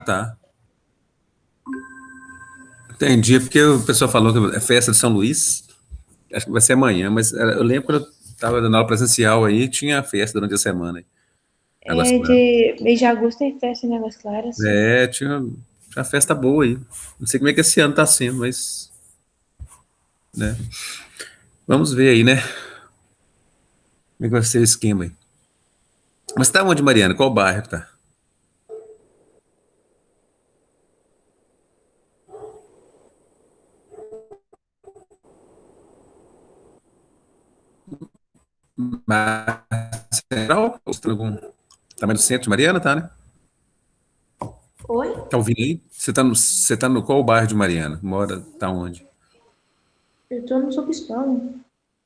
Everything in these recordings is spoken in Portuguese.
tá. Entendi, porque o pessoal falou que é festa de São Luís, acho que vai ser amanhã, mas eu lembro quando eu estava dando aula presencial aí, tinha festa durante a semana, aí, Águas É Claras. de mês de agosto tem festa em Águas Claras. É, tinha festa boa aí. Não sei como é que esse ano tá sendo, mas, né, vamos ver aí, né, como é que vai ser o esquema aí. Mas tá onde, Mariana? Qual bairro que tá? Central? Você tá em algum... Tá mais no centro de Mariana, tá, né? Oi? Tá ouvindo aí? Você tá no qual bairro de Mariana? Mora, tá onde? Eu tô no subsolo.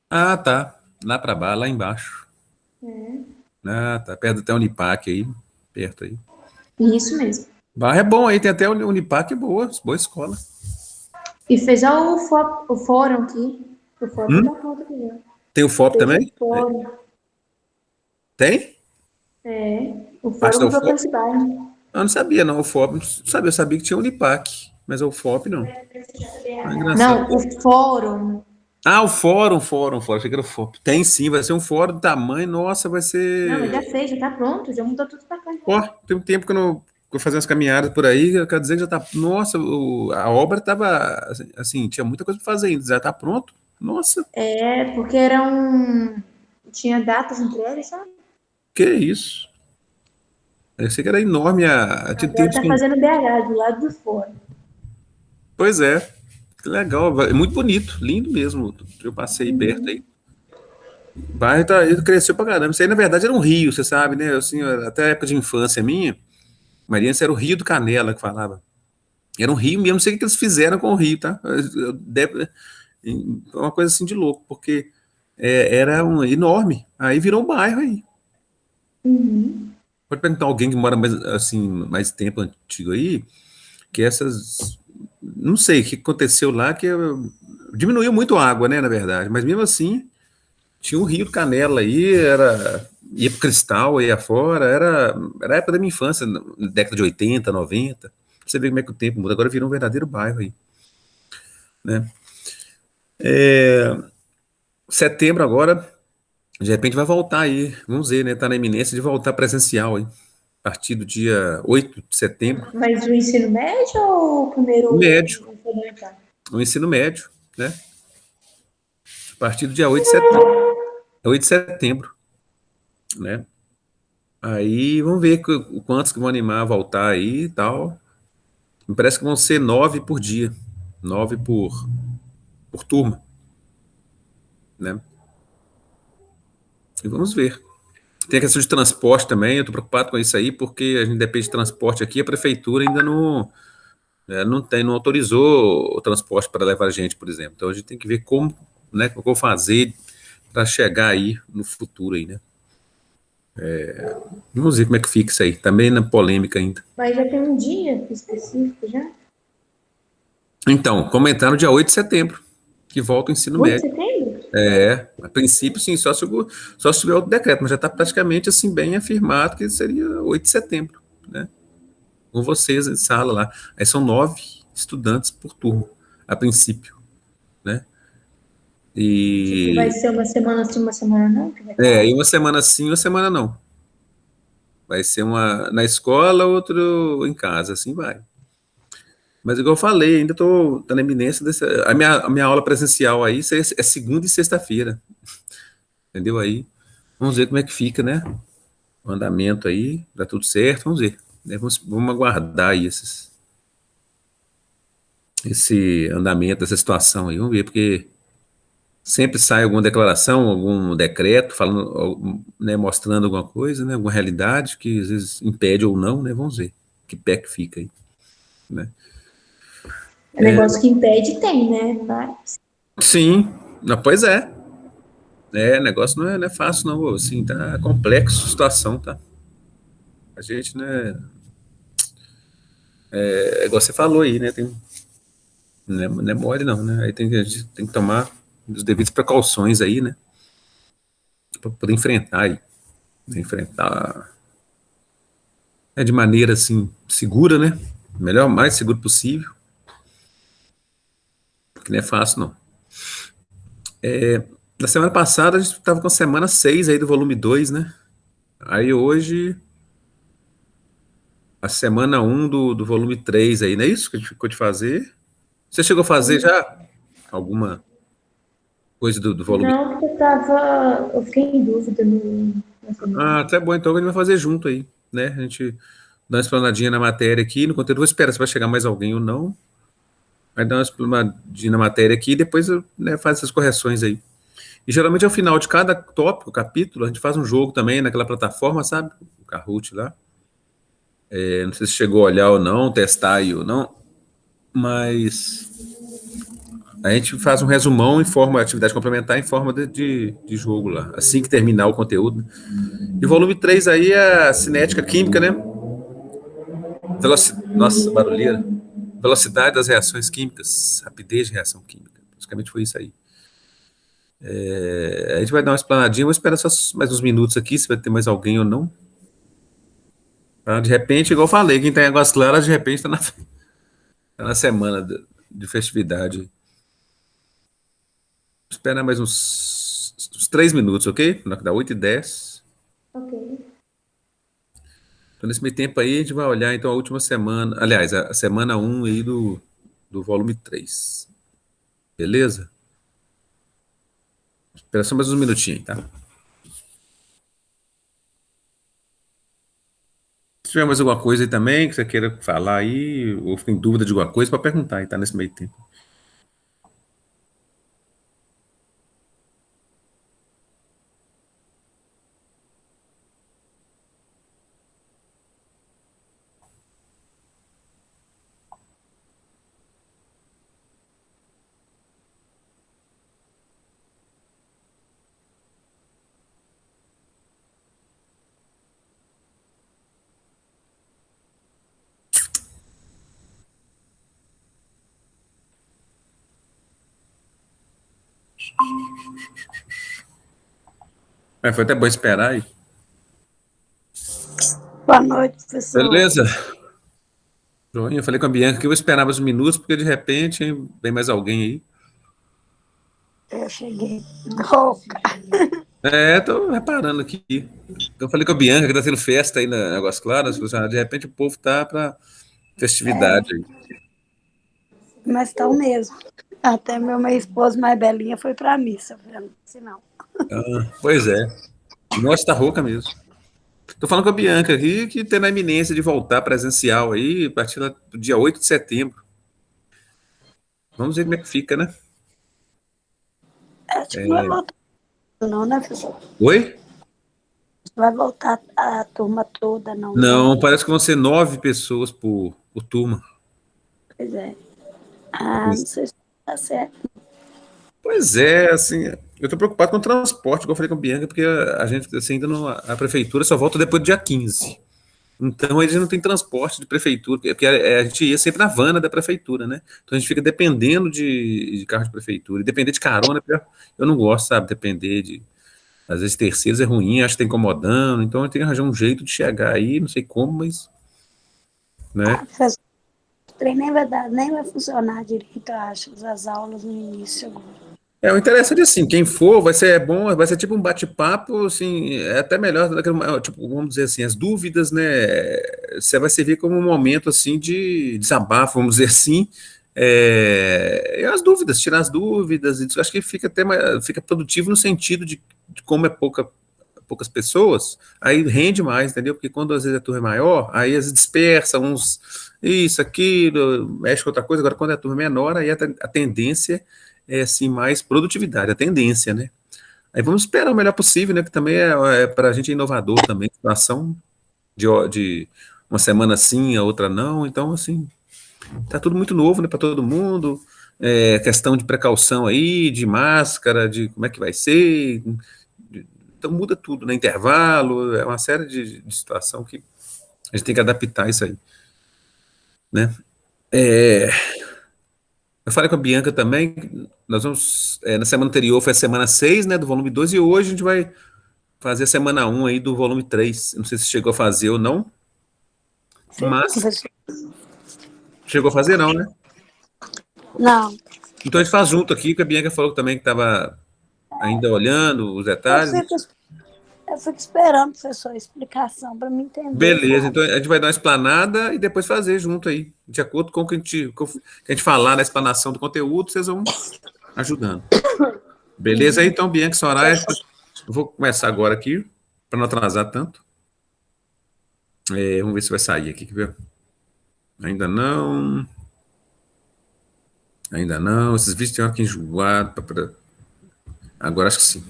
Ah, tá. Lá pra baixo, lá embaixo. Ah, tá perto até Unipac aí, perto aí. Isso mesmo. Barra é bom aí, tem até Unipac boa, boa escola. E fez o fórum aqui. O fórum tá Hum? pronto aqui já. Tem o FOP Fez o também? fórum. Tem? O Parte fórum da do UFOP? Alcance Bairro. Eu não sabia, não. O FOP, não sabia, eu sabia que tinha Unipac, mas o FOP não. Ah, engraçado. Não, o fórum. Ah, o fórum. Achei que era o FOP. Tem sim, vai ser um fórum do tamanho, nossa, vai Não, mas já ser. fez, já tá pronto, já mudou tudo pra cá. Ó, tem um tempo que eu fazia umas caminhadas por aí, eu quero dizer que já tá. Nossa, a obra tava. Assim, tinha muita coisa pra fazer ainda, já tá pronto. Nossa, É, porque era um. Tinha datas entre eles, sabe? que isso? Eu sei que era enorme tinha Agora tempos tá que. fazendo BH, do lado do fórum. Pois é, que legal, é muito bonito, lindo mesmo. Eu passei perto aí. O bairro ele cresceu pra caramba. Isso aí, na verdade, era um rio, você sabe, né? Assim, até a época de infância minha, Mariana, era o Rio do Canela que falava. Era um rio mesmo, não sei o que eles fizeram com o rio, tá? Uma coisa assim de louco, porque era um enorme. Aí virou um bairro aí. Pode perguntar a alguém que mora mais, assim, mais tempo antigo aí, que essas. Não sei o que aconteceu lá, que diminuiu muito a água, né, na verdade, mas mesmo assim, tinha um rio do Canela aí, ia pro Cristal, ia fora, era a época da minha infância, na década de 80, 90. Você vê como é que o tempo muda, agora virou um verdadeiro bairro aí, né? Setembro agora, de repente vai voltar aí, vamos ver, né? Tá na iminência de voltar presencial aí, a partir do dia 8 de setembro, Mas o ensino médio ou o primeiro médio, fundamental? o ensino médio, né? A partir do dia 8 de setembro, 8 de setembro, né? Aí vamos ver quantos que vão animar a voltar aí e tal. Me parece que vão ser 9 por dia, 9 por turma, né? E vamos ver. Tem a questão de transporte também, eu estou preocupado com isso aí, porque a gente depende de transporte aqui, a prefeitura ainda não autorizou o transporte para levar a gente, por exemplo. Então a gente tem que ver como, né, como eu vou fazer para chegar aí no futuro aí, né? Vamos ver como é que fica isso aí. Também na polêmica ainda. Mas já tem um dia específico já? Então, comentaram dia 8 de setembro, que volta o ensino 8 de médio. setembro? A princípio, sim, só se tiver outro decreto, mas já está praticamente assim bem afirmado que seria 8 de setembro, né? Com vocês em sala lá. Aí são 9 estudantes por turma, a princípio, né? Tipo, vai E ser uma semana sim, uma semana não, que vai ter e aula? uma semana sim, uma semana não. Vai ser uma na escola, outro em casa, assim vai. Mas igual eu falei, ainda estou tá na iminência dessa. A minha aula presencial aí é segunda e sexta-feira, entendeu? Aí vamos ver como é que fica, né? O andamento aí, dá tudo certo, vamos ver. Né? Vamos aguardar aí esse andamento, essa situação aí, vamos ver, porque sempre sai alguma declaração, algum decreto falando, né, mostrando alguma coisa, né, alguma realidade que às vezes impede ou não, né, vamos ver que pé que fica aí, né. É negócio que impede, tem, né? Mas Sim, não, pois negócio não é fácil não, assim, tá complexo a situação, tá, a gente, né, igual você falou aí, né, não é mole não, né, aí a gente tem que tomar as devidas precauções aí, né, para poder enfrentar aí, enfrentar. de maneira, assim, segura, né? Melhor, mais seguro possível, porque não é fácil, não. Na semana passada, a gente estava com a semana 6 aí do volume 2, né? Aí hoje, a semana um do volume 3 aí, não é isso que a gente ficou de fazer? Você chegou a fazer já alguma coisa do volume? Não, porque eu fiquei em dúvida na semana. Ah, até bom, então a gente vai fazer junto aí, né? A gente dá uma explanadinha na matéria aqui, no conteúdo, vou esperar se vai chegar mais alguém ou não. Aí dá uma explanadinha na matéria aqui e depois, né, faz essas correções aí. E geralmente ao final de cada tópico, capítulo, a gente faz um jogo também naquela plataforma, sabe? O Kahoot lá. Não sei se chegou a olhar ou não, testar aí ou não, mas a gente faz um resumão em forma, atividade complementar em forma de jogo lá, assim que terminar o conteúdo. E o volume 3 aí é a cinética química, né? Nossa, barulheira. Velocidade das reações químicas, rapidez de reação química. Basicamente foi isso aí. A gente vai dar uma explanadinha, vou esperar só mais uns minutos aqui, se vai ter mais alguém ou não. Tá? De repente, igual eu falei, quem tá em Águas Claras, de repente tá na semana de festividade. Espera mais uns 3 minutos, ok? Dá 8h10. Ok. Então, nesse meio tempo aí, a gente vai olhar então a última semana, aliás, a semana um aí do volume 3. Beleza? Espera só mais uns minutinhos, tá? Se tiver mais alguma coisa aí também que você queira falar aí, ou fica em dúvida de alguma coisa, para perguntar aí, tá? Nesse meio tempo. Foi até bom esperar aí. Boa noite, professor. Beleza? Joinha, eu falei com a Bianca que eu vou esperar mais uns minutos, porque de repente vem mais alguém aí. Eu cheguei rouca. Tô reparando aqui. Eu falei com a Bianca que tá tendo festa aí na Águas Claras, de repente o povo tá pra festividade aí. Mas estão mesmo. Até meu esposo mais belinha foi pra missa. Eu não disse não. Pois é. Nossa, tá rouca mesmo. Tô falando com a Bianca aqui que tem na iminência de voltar presencial aí a partir do dia 8 de setembro. Vamos ver como é que fica, né? Acho que não vai voltar não, né, professor? Oi? Não vai voltar a turma toda, não, né? Não, parece que vão ser 9 pessoas por turma. Pois é. Ah, não sei se tá certo. Pois é, assim, eu tô preocupado com o transporte, igual eu falei com a Bianca, porque a gente, assim, ainda não, a prefeitura só volta depois do dia 15. Então, eles não tem transporte de prefeitura, porque a gente ia sempre na van da prefeitura, né? Então, a gente fica dependendo de carro de prefeitura. E depender de carona, eu não gosto, sabe? Depender de. Às vezes, terceiros é ruim, acho que tá incomodando. Então, a gente tem que arranjar um jeito de chegar aí, não sei como, mas. Né? Ah, professor, o trem nem vai funcionar direito, eu acho, as aulas no início agora. O interessante é assim, quem for vai ser bom, vai ser tipo um bate-papo, assim, é até melhor, tipo, vamos dizer assim, as dúvidas, né, você vai servir como um momento, assim, de desabafo, vamos dizer assim, e as dúvidas, tirar as dúvidas, e acho que fica até fica produtivo no sentido de como é poucas pessoas, aí rende mais, entendeu? Porque quando às vezes a turma é maior, aí às vezes dispersa uns, isso, aquilo, mexe com outra coisa, agora quando a turma é menor, aí a tendência é assim, mais produtividade, a tendência, né? Aí vamos esperar o melhor possível, né? Que também para a gente é inovador também, situação de uma semana sim, a outra não, então assim, tá tudo muito novo, né, para todo mundo, questão de precaução aí, de máscara, de como é que vai ser, então muda tudo, né? Intervalo, é uma série de situação que a gente tem que adaptar isso aí, né? É, eu falei com a Bianca também, nós vamos, na semana anterior foi a semana 6, né, do volume 2, e hoje a gente vai fazer a semana um aí do volume 3. Não sei se chegou a fazer ou não. Mas chegou a fazer, não, né? Não. Então a gente faz junto aqui, que a Bianca falou também que estava ainda olhando os detalhes. Eu fico esperando, professor, a explicação para me entender. Beleza, então a gente vai dar uma explanada e depois fazer junto aí. De acordo com o que a gente falar na explanação do conteúdo, vocês vão ajudando. Beleza? Então, Bianca, Soraya, eu vou começar agora aqui, para não atrasar tanto. Vamos ver se vai sair aqui. Ainda não. Ainda não. Esses vídeos tem hora que enjoar. Agora acho que sim.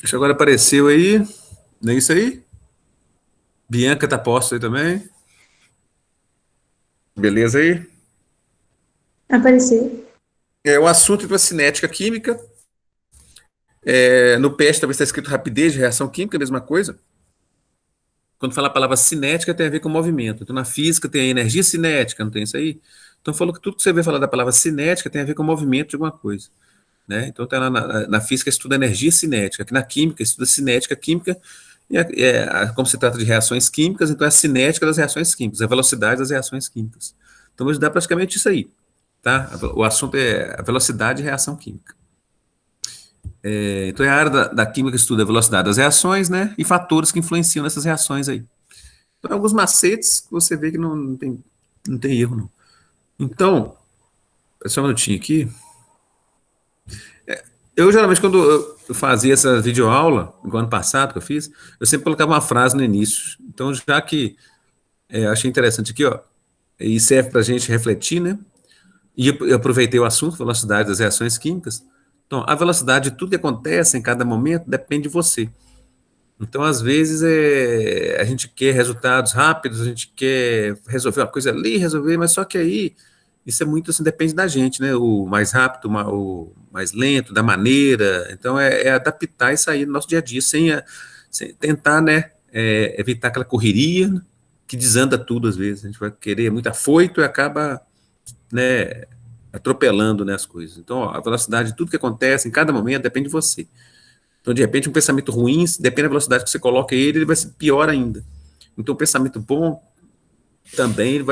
Acho que agora apareceu aí. Não é isso aí? Bianca tá posto aí também. Beleza aí? Apareceu. O assunto é a cinética química. No PET talvez está escrito rapidez de reação química, a mesma coisa. Quando fala a palavra cinética, tem a ver com movimento. Então, na física tem a energia cinética, não tem isso aí? Então, falou que tudo que você vê falar da palavra cinética tem a ver com movimento de alguma coisa. Né? Então, tá lá na física estuda energia cinética, aqui na química estuda cinética química, como se trata de reações químicas, então é a cinética das reações químicas, a velocidade das reações químicas. Então, vamos estudar praticamente isso aí. Tá? O assunto é a velocidade de reação química. Então, é a área da química que estuda a velocidade das reações, né, e fatores que influenciam nessas reações aí. Então, alguns macetes que você vê que não tem erro, não. Então, só um minutinho aqui. Eu, geralmente, quando eu fazia essa videoaula, no ano passado que eu fiz, eu sempre colocava uma frase no início. Então, já que achei interessante aqui, ó, e serve para a gente refletir, né, e eu aproveitei o assunto, velocidade das reações químicas. Então, a velocidade de tudo que acontece em cada momento depende de você. Então, às vezes, a gente quer resultados rápidos, a gente quer resolver uma coisa ali, resolver, mas só que aí, isso é muito assim, depende da gente, né? O mais rápido, o mais lento, da maneira. Então, adaptar isso aí no nosso dia a dia, sem tentar, né, evitar aquela correria que desanda tudo, às vezes. A gente vai querer muito afoito e acaba, né, atropelando, né, as coisas. Então, ó, a velocidade de tudo que acontece em cada momento depende de você. Então, de repente, um pensamento ruim, depende da velocidade que você coloca ele vai ser pior ainda. Então, um pensamento bom também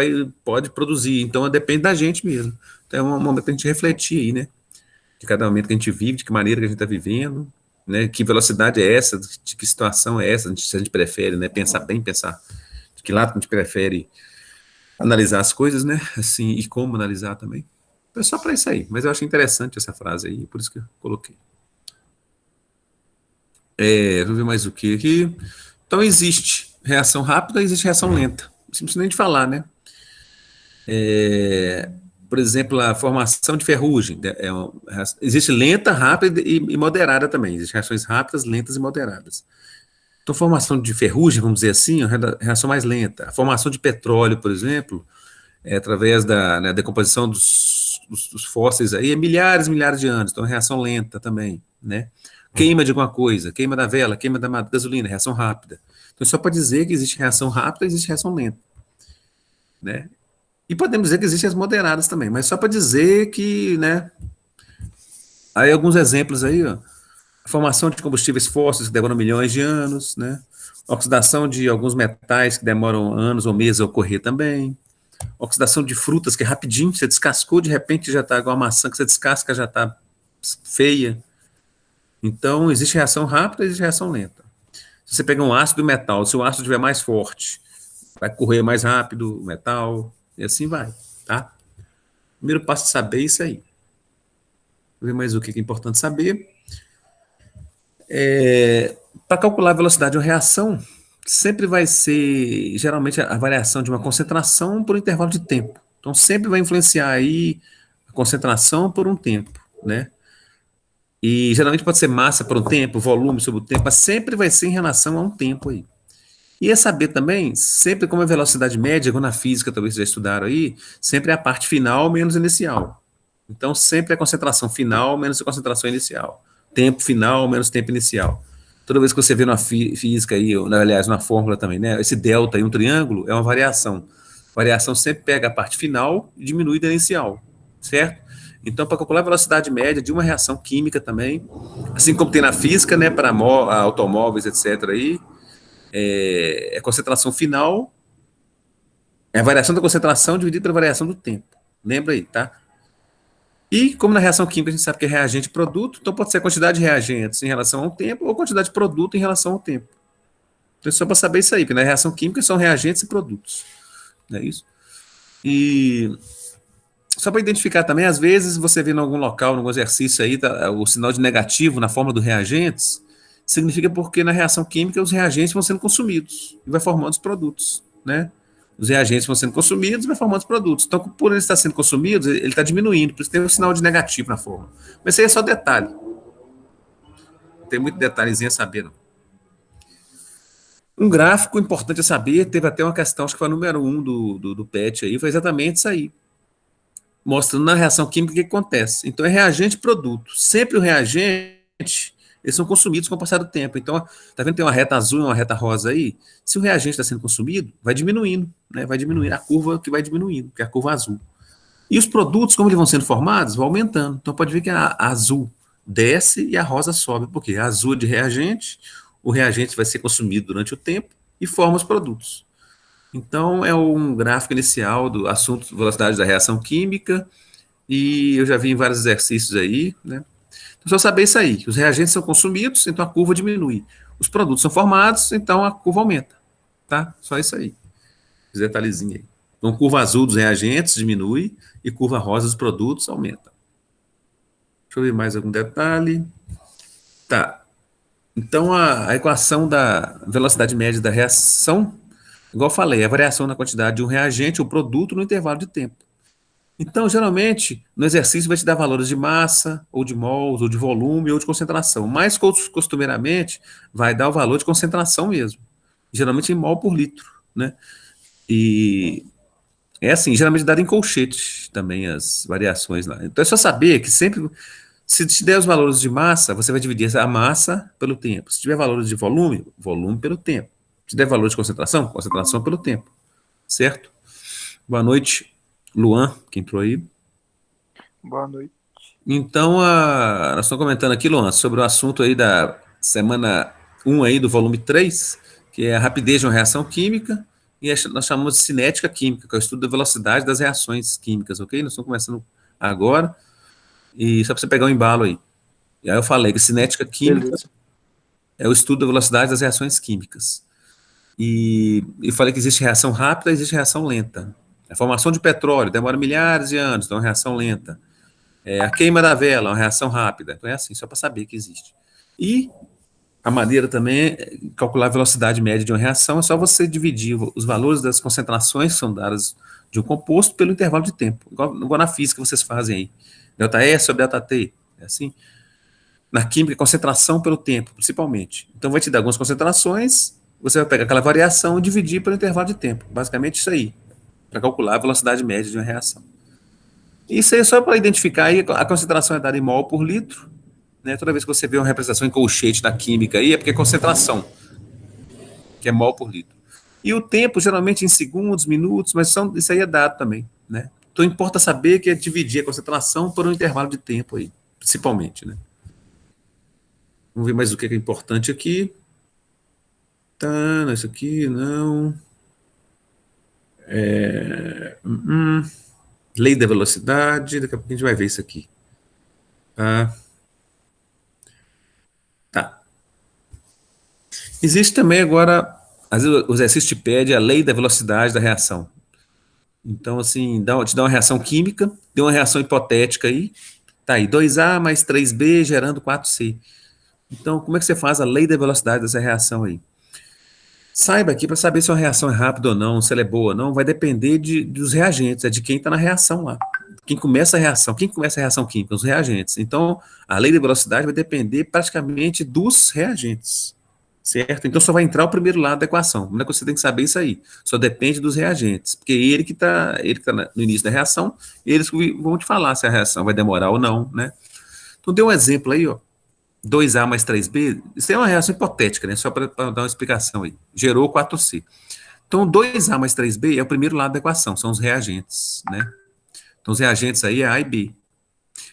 pode produzir. Então, depende da gente mesmo. Então, é um momento para a gente refletir aí, né? De cada momento que a gente vive, de que maneira que a gente está vivendo, né? Que velocidade é essa, de que situação é essa, se a gente prefere, né? Pensar bem, pensar de que lado a gente prefere analisar as coisas, né? Assim, e como analisar também. É só para isso aí, mas eu achei interessante essa frase aí, por isso que eu coloquei. Vamos ver mais o que aqui. Então, existe reação rápida, existe reação lenta. Simplesmente falar, né? Por exemplo, a formação de ferrugem. Existe lenta, rápida e moderada também. Existem reações rápidas, lentas e moderadas. Então, formação de ferrugem, vamos dizer assim, é a reação mais lenta. A formação de petróleo, por exemplo, através da decomposição dos fósseis aí, milhares e milhares de anos. Então, é reação lenta também, né? Queima de alguma coisa, queima da vela, queima da gasolina, reação rápida. Então, só para dizer que existe reação rápida, existe reação lenta, né? E podemos dizer que existem as moderadas também, mas só para dizer que, né? Aí alguns exemplos aí, ó. A formação de combustíveis fósseis que demoram milhões de anos, né? Oxidação de alguns metais que demoram anos ou meses a ocorrer também. Oxidação de frutas que é rapidinho, você descascou, de repente já está igual a maçã que você descasca, já está feia. Então, existe reação rápida e existe reação lenta. Se você pegar um ácido e metal, se o ácido estiver mais forte, vai correr mais rápido o metal, e assim vai, tá? O primeiro passo é saber isso aí. Vou ver mais o que é importante saber. Para calcular a velocidade de uma reação, sempre vai ser, geralmente, a variação de uma concentração por um intervalo de tempo. Então, sempre vai influenciar aí a concentração por um tempo, né? E geralmente pode ser massa por um tempo, volume sobre o tempo, mas sempre vai ser em relação a um tempo aí. E é saber também, sempre como a velocidade média, igual na física, talvez vocês já estudaram aí, sempre é a parte final menos inicial. Então, sempre é a concentração final menos a concentração inicial. Tempo final menos tempo inicial. Toda vez que você vê na física aí, ou, aliás, na fórmula também, né? Esse delta em um triângulo é uma variação. Variação sempre pega a parte final e diminui da inicial, certo? Então, para calcular a velocidade média de uma reação química também, assim como tem na física, né, para automóveis, etc. aí, é a concentração final, é a variação da concentração dividida pela variação do tempo. Lembra aí, tá? E como na reação química a gente sabe que é reagente e produto, então pode ser a quantidade de reagentes em relação ao tempo ou a quantidade de produto em relação ao tempo. Então é só para saber isso aí, porque na reação química são reagentes e produtos. Não é isso? E só para identificar também, às vezes você vê em algum local, num exercício aí, o sinal de negativo na forma dos reagentes, significa porque na reação química os reagentes vão sendo consumidos e vai formando os produtos, né? Os reagentes vão sendo consumidos e vai formando os produtos. Então, por ele estar sendo consumido, ele está diminuindo, por isso tem um sinal de negativo na forma. Mas isso aí é só detalhe. Não tem muito detalhezinho a saber, não. Um gráfico importante a saber, teve até uma questão, acho que foi a número 1 do PET aí, foi exatamente isso aí. Mostrando na reação química o que acontece. Então, é reagente e produto. Sempre o reagente, eles são consumidos com o passar do tempo. Então, tá vendo que tem uma reta azul e uma reta rosa aí? Se o reagente está sendo consumido, vai diminuindo, né? Vai diminuindo a curva que vai diminuindo, que é a curva azul. E os produtos, como eles vão sendo formados, vão aumentando. Então, pode ver que a azul desce e a rosa sobe. Por quê? A azul é de reagente, o reagente vai ser consumido durante o tempo e forma os produtos. Então, é um gráfico inicial do assunto velocidade da reação química, e eu já vi em vários exercícios aí, né? Então, só saber isso aí, que os reagentes são consumidos, então a curva diminui. Os produtos são formados, então a curva aumenta, tá? Só isso aí, esse detalhezinho aí. Então, curva azul dos reagentes diminui, e curva rosa dos produtos aumenta. Deixa eu ver mais algum detalhe. Tá. Então, a equação da velocidade média da reação, igual eu falei, é a variação na quantidade de um reagente ou produto no intervalo de tempo. Então, geralmente, no exercício vai te dar valores de massa, ou de mols, ou de volume, ou de concentração. Mais costumeiramente, vai dar o valor de concentração mesmo. Geralmente em mol por litro, né? E é assim, geralmente dado em colchete também as variações lá. Então é só saber que sempre, se te der os valores de massa, você vai dividir a massa pelo tempo. Se tiver valores de volume, volume pelo tempo. Se der valor de concentração, concentração pelo tempo. Certo? Boa noite, Luan, que entrou aí. Boa noite. Então, nós estamos comentando aqui, Luan, sobre o assunto aí da semana 1 aí do volume 3, que é a rapidez de uma reação química, e nós chamamos de cinética química, que é o estudo da velocidade das reações químicas, ok? Nós estamos começando agora, e só para você pegar o embalo aí. E aí eu falei que cinética química Beleza. é o estudo da velocidade das reações químicas. E falei que existe reação rápida e existe reação lenta. A formação de petróleo demora milhares de anos, então é uma reação lenta. A queima da vela, uma reação rápida. Então é assim, só para saber que existe. E a maneira também é calcular a velocidade média de uma reação, é só você dividir os valores das concentrações que são dadas de um composto pelo intervalo de tempo. Igual na física vocês fazem aí. ΔS sobre ΔT. É assim. Na química, concentração pelo tempo, principalmente. Então vai te dar algumas concentrações, você vai pegar aquela variação e dividir pelo intervalo de tempo. Basicamente isso aí, para calcular a velocidade média de uma reação. Isso aí é só para identificar aí, a concentração é dada em mol por litro, né? Toda vez que você vê uma representação em colchete da química aí, é porque é concentração, que é mol por litro. E o tempo, geralmente em segundos, minutos, mas isso aí é dado também, né? Então importa saber que é dividir a concentração por um intervalo de tempo aí, principalmente, né? Vamos ver mais o que é importante aqui. Tá, isso aqui, não. Lei da velocidade, daqui a pouco a gente vai ver isso aqui. Tá. Existe também agora, às vezes o exercício te pede a lei da velocidade da reação. Então, assim, te dá uma reação química, deu uma reação hipotética aí, tá aí, 2A mais 3B gerando 4C. Então, como é que você faz a lei da velocidade dessa reação aí? Saiba aqui, para saber se uma reação é rápida ou não, se ela é boa ou não, vai depender dos reagentes, é de quem está na reação lá. Quem começa a reação química? Os reagentes. Então, a lei da velocidade vai depender praticamente dos reagentes, certo? Então, só vai entrar o primeiro lado da equação. Como é que você tem que saber isso aí? Só depende dos reagentes, porque ele que tá no início da reação, eles vão te falar se a reação vai demorar ou não, né? Então, dê um exemplo aí, ó. 2A mais 3B, isso é uma reação hipotética, né? Só para dar uma explicação aí. Gerou 4C. Então, 2A mais 3B é o primeiro lado da equação, são os reagentes, né? Então, os reagentes aí é A e B.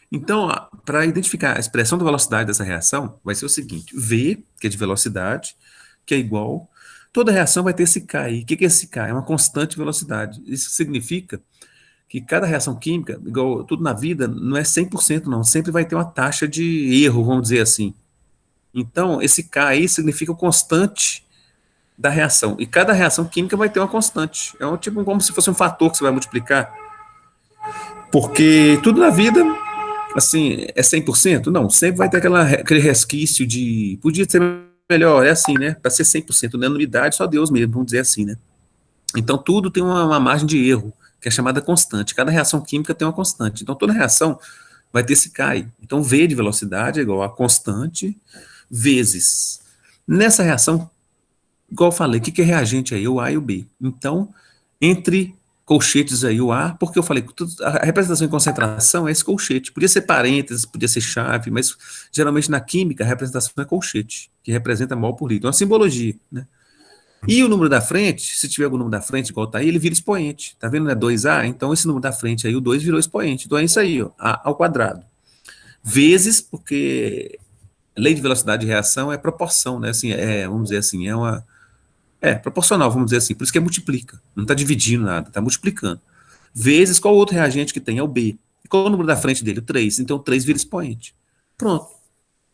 Então, para identificar a expressão da velocidade dessa reação, vai ser o seguinte: V, que é de velocidade, que é igual Toda reação vai ter esse K aí. O que é esse K? É uma constante velocidade. Isso significa que cada reação química, igual tudo na vida, não é 100% não. Sempre vai ter uma taxa de erro, vamos dizer assim. Então, esse K aí significa o constante da reação. E cada reação química vai ter uma constante. É um tipo como se fosse um fator que você vai multiplicar. Porque tudo na vida, assim, é 100%? Não, sempre vai ter aquele resquício de podia ser melhor, é assim, né? Para ser 100%, né? Nulidade, só Deus mesmo, vamos dizer assim, né? Então, tudo tem uma margem de erro, que é chamada constante. Cada reação química tem uma constante. Então, toda reação vai ter esse K. Então, V de velocidade é igual a constante vezes. Nessa reação, igual eu falei, o que é reagente aí? O A e o B. Então, entre colchetes aí, o A, porque eu falei que a representação em concentração é esse colchete. Podia ser parênteses, podia ser chave, mas geralmente na química a representação é colchete, que representa mol por litro. É uma simbologia, né? E o número da frente, se tiver algum número da frente, igual tá aí, ele vira expoente. Tá vendo, né? 2A? Então esse número da frente aí, o 2 virou expoente. Então é isso aí, ó, A ao quadrado. Vezes, porque lei de velocidade de reação é proporção, né? Assim, vamos dizer assim, proporcional, vamos dizer assim, por isso que multiplica, não está dividindo nada, está multiplicando. Vezes qual outro reagente que tem? É o B. E qual é o número da frente dele? O 3. Então o 3 vira expoente. Pronto.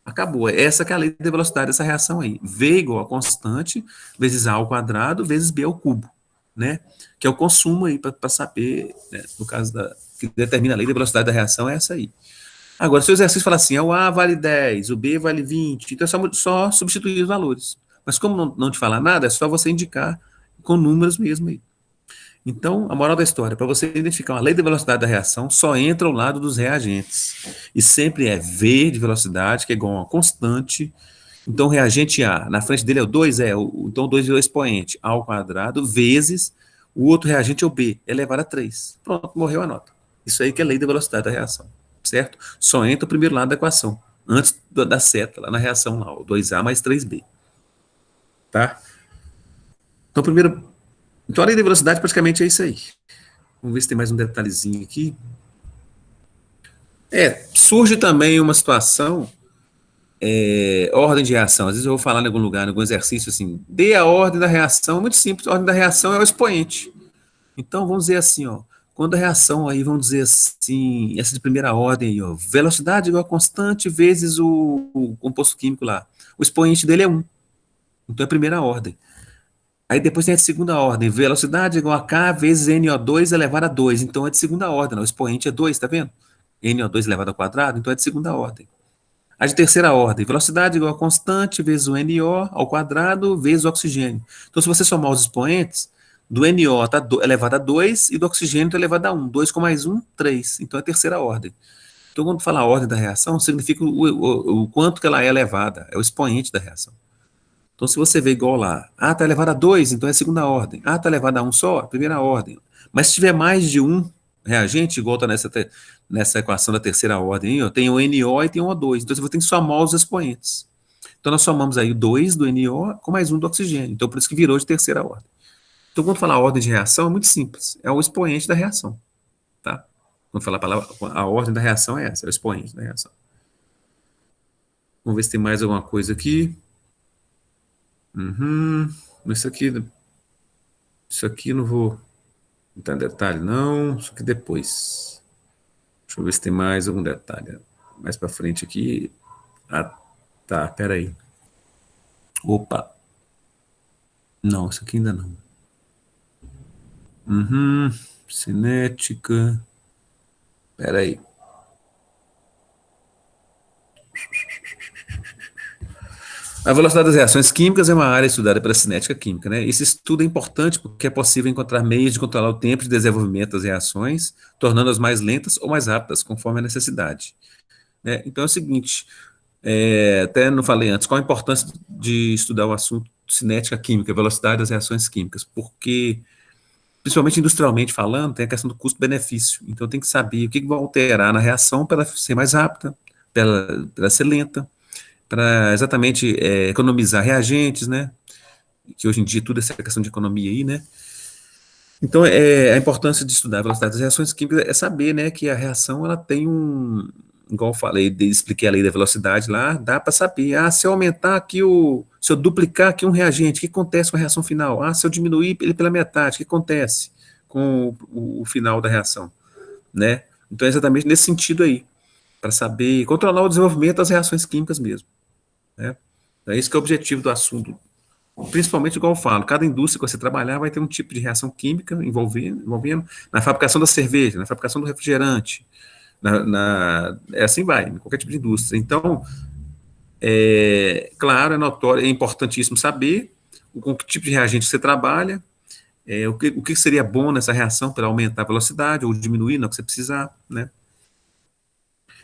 Acabou. Essa que é a lei da velocidade dessa reação aí. V igual a constante, vezes A ao quadrado, vezes B ao cubo, né? Que é o consumo aí, para saber, né? No caso que determina a lei da velocidade da reação, é essa aí. Agora, se o exercício fala assim, o A vale 10, o B vale 20, então é só substituir os valores. Mas como não te falar nada, é só você indicar com números mesmo aí. Então, a moral da história, para você identificar uma lei da velocidade da reação, só entra ao lado dos reagentes. E sempre é V de velocidade, que é igual a uma constante. Então, o reagente A, na frente dele é o 2, então o 2 virou expoente, A ao quadrado, vezes o outro reagente é o B, elevado a 3. Pronto, morreu a nota. Isso aí que é a lei da velocidade da reação, certo? Só entra o primeiro lado da equação, antes da seta, lá na reação, lá, o 2A mais 3B. Tá? Então, a lei da velocidade praticamente é isso aí. Vamos ver se tem mais um detalhezinho aqui. Surge também uma situação, ordem de reação. Às vezes eu vou falar em algum lugar, em algum exercício, assim, dê a ordem da reação, muito simples, a ordem da reação é o expoente. Então, vamos dizer assim, ó, quando a reação aí, vamos dizer assim, essa de primeira ordem aí, ó, velocidade igual a constante vezes o composto químico lá. O expoente dele é 1. Então, é a primeira ordem. Aí depois tem a de segunda ordem, velocidade igual a K vezes NO2 elevado a 2. Então é de segunda ordem, não? O expoente é 2, tá vendo? NO2 elevado ao quadrado, então é de segunda ordem. A de terceira ordem, velocidade igual a constante vezes o NO ao quadrado vezes o oxigênio. Então se você somar os expoentes, do NO está elevado a 2 e do oxigênio está elevado a 1. 2 com mais 1, 3. Então é terceira ordem. Então quando fala a ordem da reação, significa o quanto que ela é elevada, é o expoente da reação. Então, se você vê igual lá, está elevado a 2, então é segunda ordem. Está elevado a 1 só, primeira ordem. Mas se tiver mais de um reagente, igual está nessa equação da terceira ordem, ó, tem o NO e tem o O2. Então, você tem que somar os expoentes. Então, nós somamos aí o 2 do NO com mais 1 do oxigênio. Então, por isso que virou de terceira ordem. Então, quando falar ordem de reação, é muito simples. É o expoente da reação. Tá? Quando falar a ordem da reação é essa, é o expoente da reação. Vamos ver se tem mais alguma coisa aqui. Isso aqui eu não vou entrar em detalhe, não. Isso aqui depois. Deixa eu ver se tem mais algum detalhe. Mais para frente aqui. Tá, peraí. Opa. Não, isso aqui ainda não. Cinética. Peraí. A velocidade das reações químicas é uma área estudada pela cinética química, né? Esse estudo é importante porque é possível encontrar meios de controlar o tempo de desenvolvimento das reações, tornando-as mais lentas ou mais rápidas, conforme a necessidade. Né? Então é o seguinte, até não falei antes, qual a importância de estudar o assunto cinética química, velocidade das reações químicas, porque, principalmente industrialmente falando, tem a questão do custo-benefício. Então tem que saber o que vai alterar na reação para ela ser mais rápida, para ela ser lenta, para exatamente economizar reagentes, né? Que hoje em dia tudo é essa questão de economia aí, né? Então, a importância de estudar a velocidade das reações químicas é saber, né, que a reação, ela tem igual eu falei, expliquei a lei da velocidade lá, dá para saber, se eu aumentar aqui se Se eu duplicar aqui um reagente, o que acontece com a reação final? Ah, se eu diminuir ele pela metade, o que acontece com o final da reação? Né? Então, é exatamente nesse sentido aí, para saber controlar o desenvolvimento das reações químicas mesmo. Né? Então, esse que é o objetivo do assunto. Principalmente, igual eu falo, cada indústria que você trabalhar vai ter um tipo de reação química envolvendo na fabricação da cerveja, na fabricação do refrigerante, assim vai, em qualquer tipo de indústria. Então, claro, é notório, é importantíssimo saber com que tipo de reagente você trabalha, o que seria bom nessa reação para aumentar a velocidade ou diminuir no que você precisar, né?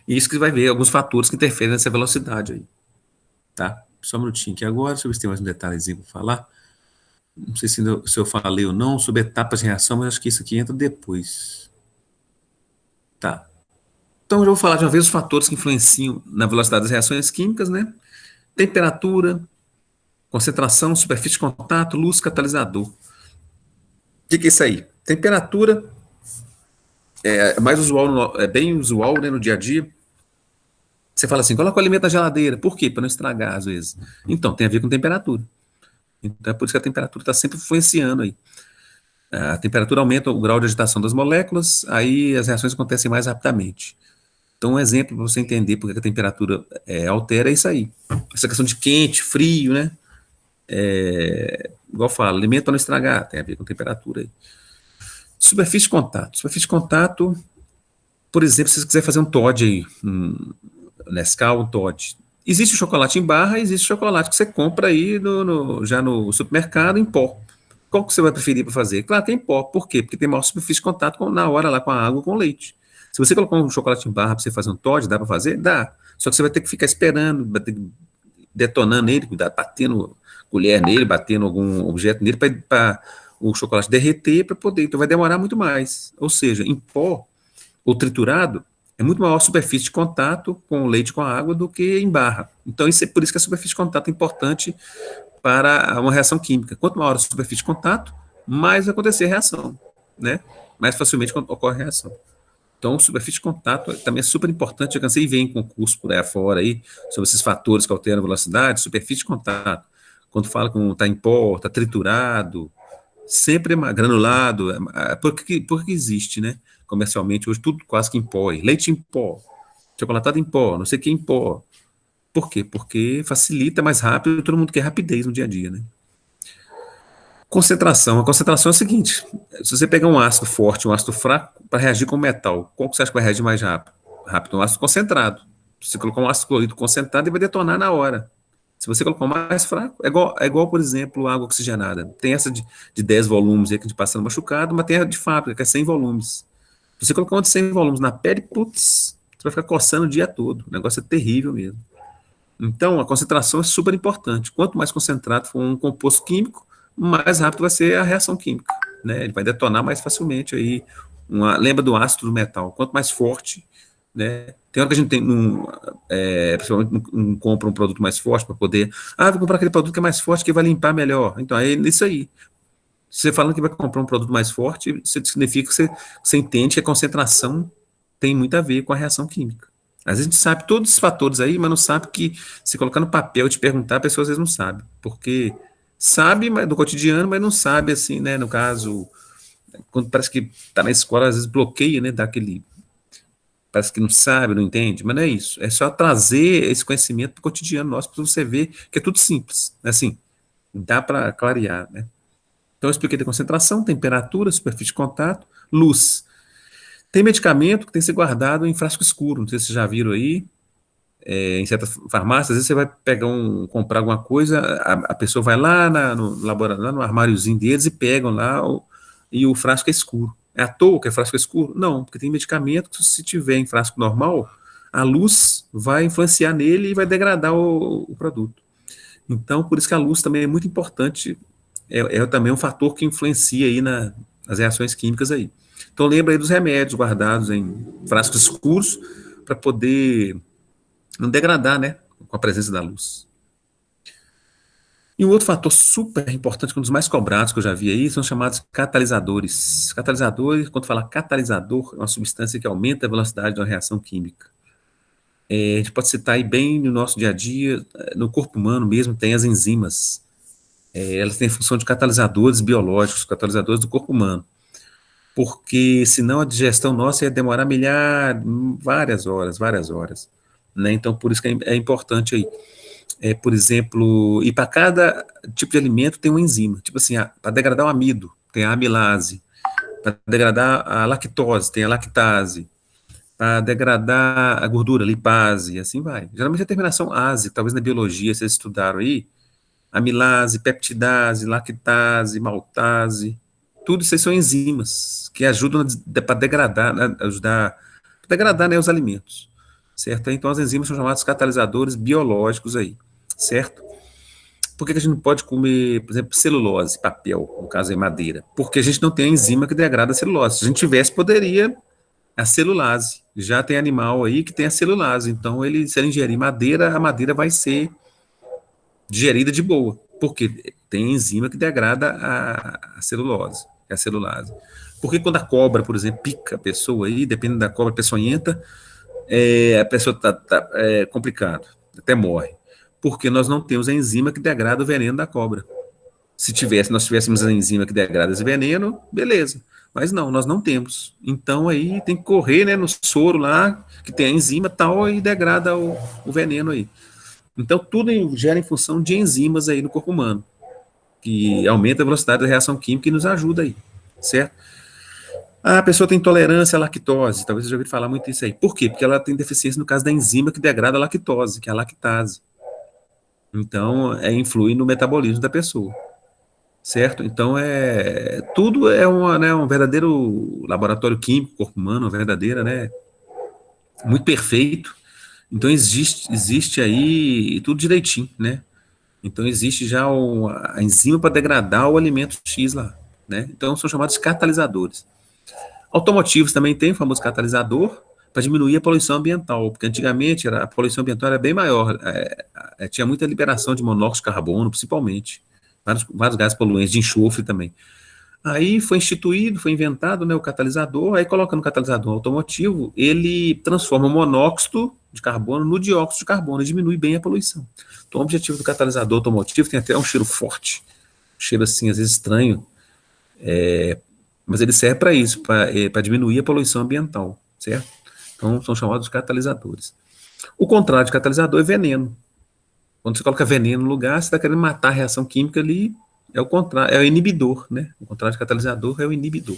E isso que vai ver alguns fatores que interferem nessa velocidade aí, tá? Só um minutinho aqui agora, deixa eu ver se tem mais um detalhezinho para falar. Não sei se eu falei ou não sobre etapas de reação, mas acho que isso aqui entra depois. Tá. Então, eu vou falar de uma vez os fatores que influenciam na velocidade das reações químicas, né? Temperatura, concentração, superfície de contato, luz, catalisador. O que é isso aí? Temperatura é mais usual, é bem usual, né, no dia a dia. Você fala assim, coloca o alimento na geladeira. Por quê? Para não estragar, às vezes. Então, tem a ver com temperatura. Então, é por isso que a temperatura está sempre influenciando aí. A temperatura aumenta o grau de agitação das moléculas, aí as reações acontecem mais rapidamente. Então, um exemplo para você entender por que a temperatura altera é isso aí. Essa questão de quente, frio, né? Igual eu falo, alimento para não estragar, tem a ver com temperatura aí. Superfície de contato. Superfície de contato, por exemplo, se você quiser fazer um Toddy aí, Nescau, um Toddy. Existe o chocolate em barra, existe o chocolate que você compra aí já no supermercado em pó. Qual que você vai preferir para fazer? Claro que é em pó. Por quê? Porque tem maior superfície de contato na hora lá com a água ou com o leite. Se você colocar um chocolate em barra para você fazer um Toddy, dá para fazer? Dá. Só que você vai ter que ficar esperando, vai ter que detonando ele, batendo colher nele, batendo algum objeto nele para o chocolate derreter para poder. Então vai demorar muito mais. Ou seja, em pó ou triturado, é muito maior a superfície de contato com o leite com a água do que em barra. Então, por isso que a superfície de contato é importante para uma reação química. Quanto maior a superfície de contato, mais vai acontecer a reação, né? Mais facilmente ocorre a reação. Então, superfície de contato também é super importante. Eu cansei de ver em concurso por aí afora, aí, sobre esses fatores que alteram a velocidade, superfície de contato. Quando fala que está em pó, está triturado, sempre é granulado, porque existe, né? Comercialmente, hoje tudo quase que em pó. Leite em pó, chocolatado em pó, não sei o que em pó. Por quê? Porque facilita mais rápido, todo mundo quer rapidez no dia a dia, né? Concentração. A concentração é o seguinte, se você pegar um ácido forte, um ácido fraco, para reagir com metal, qual que você acha que vai reagir mais rápido? Um ácido concentrado. Se você colocar um ácido clorídrico concentrado, ele vai detonar na hora. Se você colocar um mais fraco, é igual, por exemplo, água oxigenada. Tem essa de 10 volumes aí que a gente passa no machucado, mas tem a de fábrica, que é 100 volumes. Se você colocar uma de 100 volumes na pele, putz, você vai ficar coçando o dia todo. O negócio é terrível mesmo. Então, a concentração é super importante. Quanto mais concentrado for um composto químico, mais rápido vai ser a reação química, né? Ele vai detonar mais facilmente aí. Lembra do ácido do metal? Quanto mais forte, né? Tem hora que a gente principalmente não compra um produto mais forte para poder. Vou comprar aquele produto que é mais forte, que vai limpar melhor. Então, é isso aí. Você falando que vai comprar um produto mais forte, isso significa que você entende que a concentração tem muito a ver com a reação química. Às vezes a gente sabe todos esses fatores aí, mas não sabe que, se colocar no papel e te perguntar, a pessoa às vezes não sabe. Porque sabe do cotidiano, mas não sabe, assim, né? No caso, quando parece que está na escola, às vezes bloqueia, né? Parece que não sabe, não entende, mas não é isso. É só trazer esse conhecimento para o cotidiano nosso, para você ver que é tudo simples. Assim, dá para clarear, né? Então, eu expliquei da concentração, temperatura, superfície de contato, luz. Tem medicamento que tem que ser guardado em frasco escuro, não sei se vocês já viram aí, em certas farmácias, às vezes você vai comprar alguma coisa, a pessoa vai lá no laboratório, lá no armáriozinho deles e pegam lá, e o frasco é escuro. É à toa que é frasco escuro? Não, porque tem medicamento que, se tiver em frasco normal, a luz vai influenciar nele e vai degradar o produto. Então, por isso que a luz também é muito importante, é também um fator que influencia aí nas reações químicas aí. Então, lembra aí dos remédios guardados em frascos escuros, para poder não degradar, né, com a presença da luz. E um outro fator super importante, um dos mais cobrados que eu já vi aí, são chamados catalisadores. Catalisadores, quando fala catalisador, é uma substância que aumenta a velocidade de uma reação química. A gente pode citar aí bem no nosso dia a dia, no corpo humano mesmo, tem as enzimas. Elas têm função de catalisadores biológicos, catalisadores do corpo humano. Porque senão a digestão nossa ia demorar várias horas, né? Então, por isso que é importante aí. Por exemplo, e para cada tipo de alimento tem uma enzima. Tipo assim, para degradar o amido, tem a amilase. Para degradar a lactose, tem a lactase. Para degradar a gordura, lipase, e assim vai. Geralmente a terminação ase, talvez na biologia vocês estudaram aí, amilase, peptidase, lactase, maltase, tudo isso aí são enzimas que ajudam para degradar, né, ajudar a degradar, né, os alimentos, certo? Então as enzimas são chamadas catalisadores biológicos aí, certo? Por que a gente não pode comer, por exemplo, celulose, papel, no caso é madeira? Porque a gente não tem a enzima que degrada a celulose. Se a gente tivesse, poderia a celulase. Já tem animal aí que tem a celulase, então se ele ingerir madeira, a madeira vai ser digerida de boa, porque tem enzima que degrada a celulose, a celulase. Porque quando a cobra, por exemplo, pica a pessoa aí, dependendo da cobra peçonhenta, a pessoa tá complicado, até morre. Porque nós não temos a enzima que degrada o veneno da cobra. Se nós tivéssemos a enzima que degrada esse veneno, beleza. Mas não, nós não temos. Então aí tem que correr, né, no soro lá, que tem a enzima tal, e degrada o veneno aí. Então tudo gera em função de enzimas aí no corpo humano, que aumenta a velocidade da reação química e nos ajuda aí, certo? A pessoa tem intolerância à lactose, talvez você já ouviu falar muito isso aí. Por quê? Porque ela tem deficiência no caso da enzima que degrada a lactose, que é a lactase. Então, influi no metabolismo da pessoa, certo? Então, tudo é um verdadeiro laboratório químico, corpo humano, uma verdadeira, né, muito perfeito. Então, existe aí tudo direitinho, né? Então, existe já a enzima para degradar o alimento X lá, né? Então, são chamados catalisadores. Automotivos também tem o famoso catalisador para diminuir a poluição ambiental, porque antigamente a poluição ambiental era bem maior, tinha muita liberação de monóxido de carbono, principalmente, vários gases poluentes, de enxofre também. Aí foi instituído, foi inventado, né, o catalisador, aí colocando o catalisador automotivo, ele transforma o monóxido de carbono no dióxido de carbono e diminui bem a poluição. Então o objetivo do catalisador automotivo tem até um cheiro forte, um cheiro assim, às vezes estranho, mas ele serve para isso, para diminuir a poluição ambiental, certo? Então, são chamados catalisadores. O contrário de catalisador é veneno. Quando você coloca veneno no lugar, você está querendo matar a reação química ali, é o contrário, é o inibidor, né? O contrário de catalisador é o inibidor.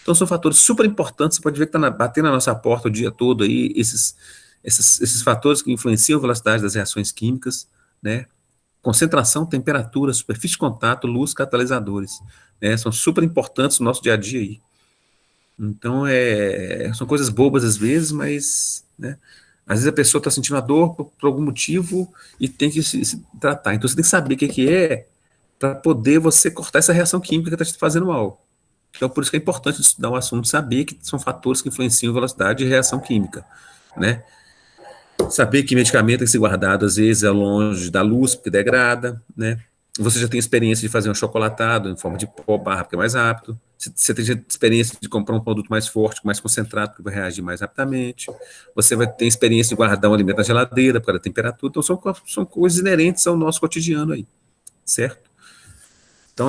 Então, são fatores super importantes, você pode ver que está batendo na nossa porta o dia todo aí, esses fatores que influenciam a velocidade das reações químicas, né? Concentração, temperatura, superfície de contato, luz, catalisadores, né? São super importantes no nosso dia a dia aí. Então, são coisas bobas às vezes, mas, né, às vezes a pessoa está sentindo a dor por algum motivo e tem que se tratar. Então, você tem que saber o que é para poder você cortar essa reação química que está te fazendo mal. Então, por isso que é importante estudar o assunto, saber que são fatores que influenciam a velocidade de reação química, né? Saber que medicamento tem que ser guardado, às vezes, é longe da luz, porque degrada, né? Você já tem experiência de fazer um chocolatado em forma de pó barra, porque é mais rápido. Você tem experiência de comprar um produto mais forte, mais concentrado, que vai reagir mais rapidamente. Você vai ter experiência de guardar um alimento na geladeira, por causa da temperatura. Então, são coisas inerentes ao nosso cotidiano aí, certo? Então,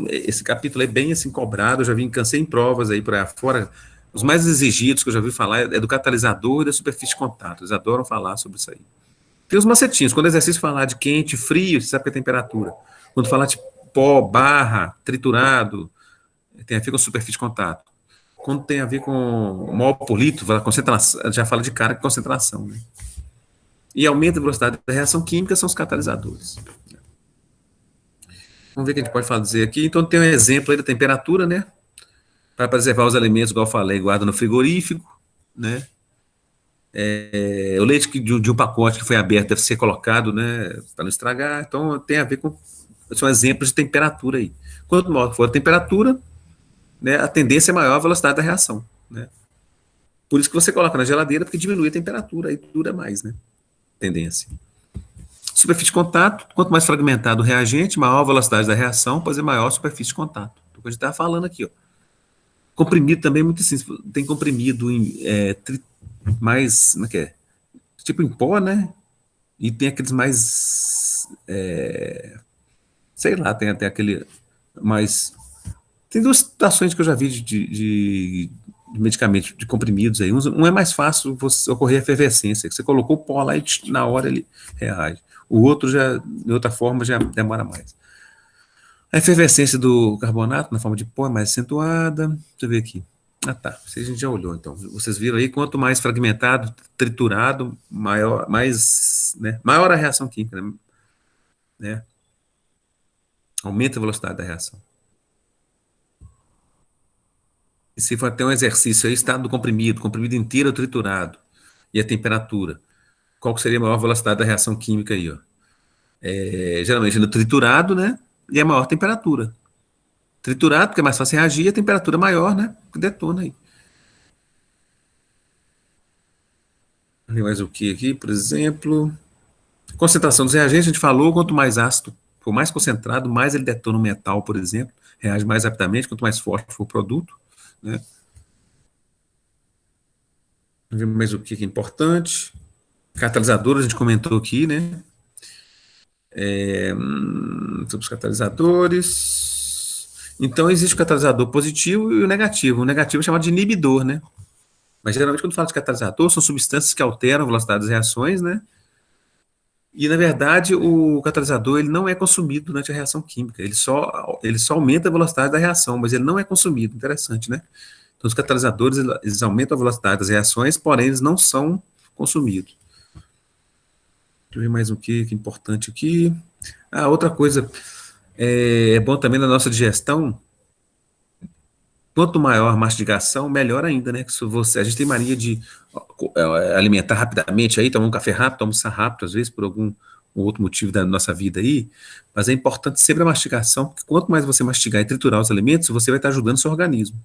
esse capítulo é bem, assim, cobrado. Eu já cansei em provas aí por aí fora. Os mais exigidos que eu já vi falar é do catalisador e da superfície de contato. Eles adoram falar sobre isso aí. Tem os macetinhos. Quando o exercício falar de quente, frio, você sabe que é a temperatura. Quando falar de pó, barra, triturado, tem a ver com superfície de contato. Quando tem a ver com mol por litro, concentração, já fala de cara com concentração. Né? E aumenta a velocidade da reação química são os catalisadores. Vamos ver o que a gente pode dizer aqui. Então, tem um exemplo aí da temperatura, né? Para preservar os alimentos, igual eu falei, guarda no frigorífico, né? O leite de um pacote que foi aberto deve ser colocado, né, para não estragar. Então, tem a ver com... São exemplos de temperatura aí. Quanto maior for a temperatura, né, a tendência é maior a velocidade da reação, né? Por isso que você coloca na geladeira, porque diminui a temperatura, aí dura mais, né? Tendência. Superfície de contato, quanto mais fragmentado o reagente, maior a velocidade da reação, pois é maior a superfície de contato. Então, o que a gente estava falando aqui, ó. Comprimido também é muito simples. Tem comprimido mais, como é que é? Tipo em pó, né? E tem aqueles mais, sei lá, tem até aquele mais... Tem duas situações que eu já vi de medicamentos, de comprimidos aí. Um é mais fácil você ocorrer efervescência, que você colocou o pó lá e na hora ele reage. O outro já, de outra forma, já demora mais. A efervescência do carbonato, na forma de pó, é mais acentuada. Deixa eu ver aqui. Ah, tá. Isso a gente já olhou, então. Vocês viram aí, quanto mais fragmentado, triturado, maior, mais, né, maior a reação química, né? Aumenta a velocidade da reação. E se for até um exercício aí, estado do comprimido, comprimido inteiro ou triturado, e a temperatura, qual que seria a maior velocidade da reação química aí, ó? Geralmente no triturado, né? E a maior temperatura. Triturado, porque é mais fácil reagir, a temperatura maior, né? Que detona aí. Tem mais o que aqui, por exemplo? Concentração dos reagentes, a gente falou, quanto mais ácido for mais concentrado, mais ele detona o metal, por exemplo, reage mais rapidamente, quanto mais forte for o produto, né? Vamos ver mais o que é importante. Catalisadores, a gente comentou aqui, né? Sobre os catalisadores. Então, existe o catalisador positivo e o negativo. O negativo é chamado de inibidor, né? Mas, geralmente, quando fala de catalisador, são substâncias que alteram a velocidade das reações, né? E, na verdade, o catalisador ele não é consumido durante a reação química. Ele só aumenta a velocidade da reação, mas ele não é consumido. Interessante, né? Então, os catalisadores, eles aumentam a velocidade das reações, porém, eles não são consumidos. Deixa eu ver mais um que é importante aqui. Ah, outra coisa, é bom também na nossa digestão, quanto maior a mastigação, melhor ainda, né? Que se a gente tem mania de alimentar rapidamente aí, tomar um café rápido, almoçar rápido, às vezes, por algum outro motivo da nossa vida aí, mas é importante sempre a mastigação, porque quanto mais você mastigar e triturar os alimentos, você vai estar ajudando o seu organismo.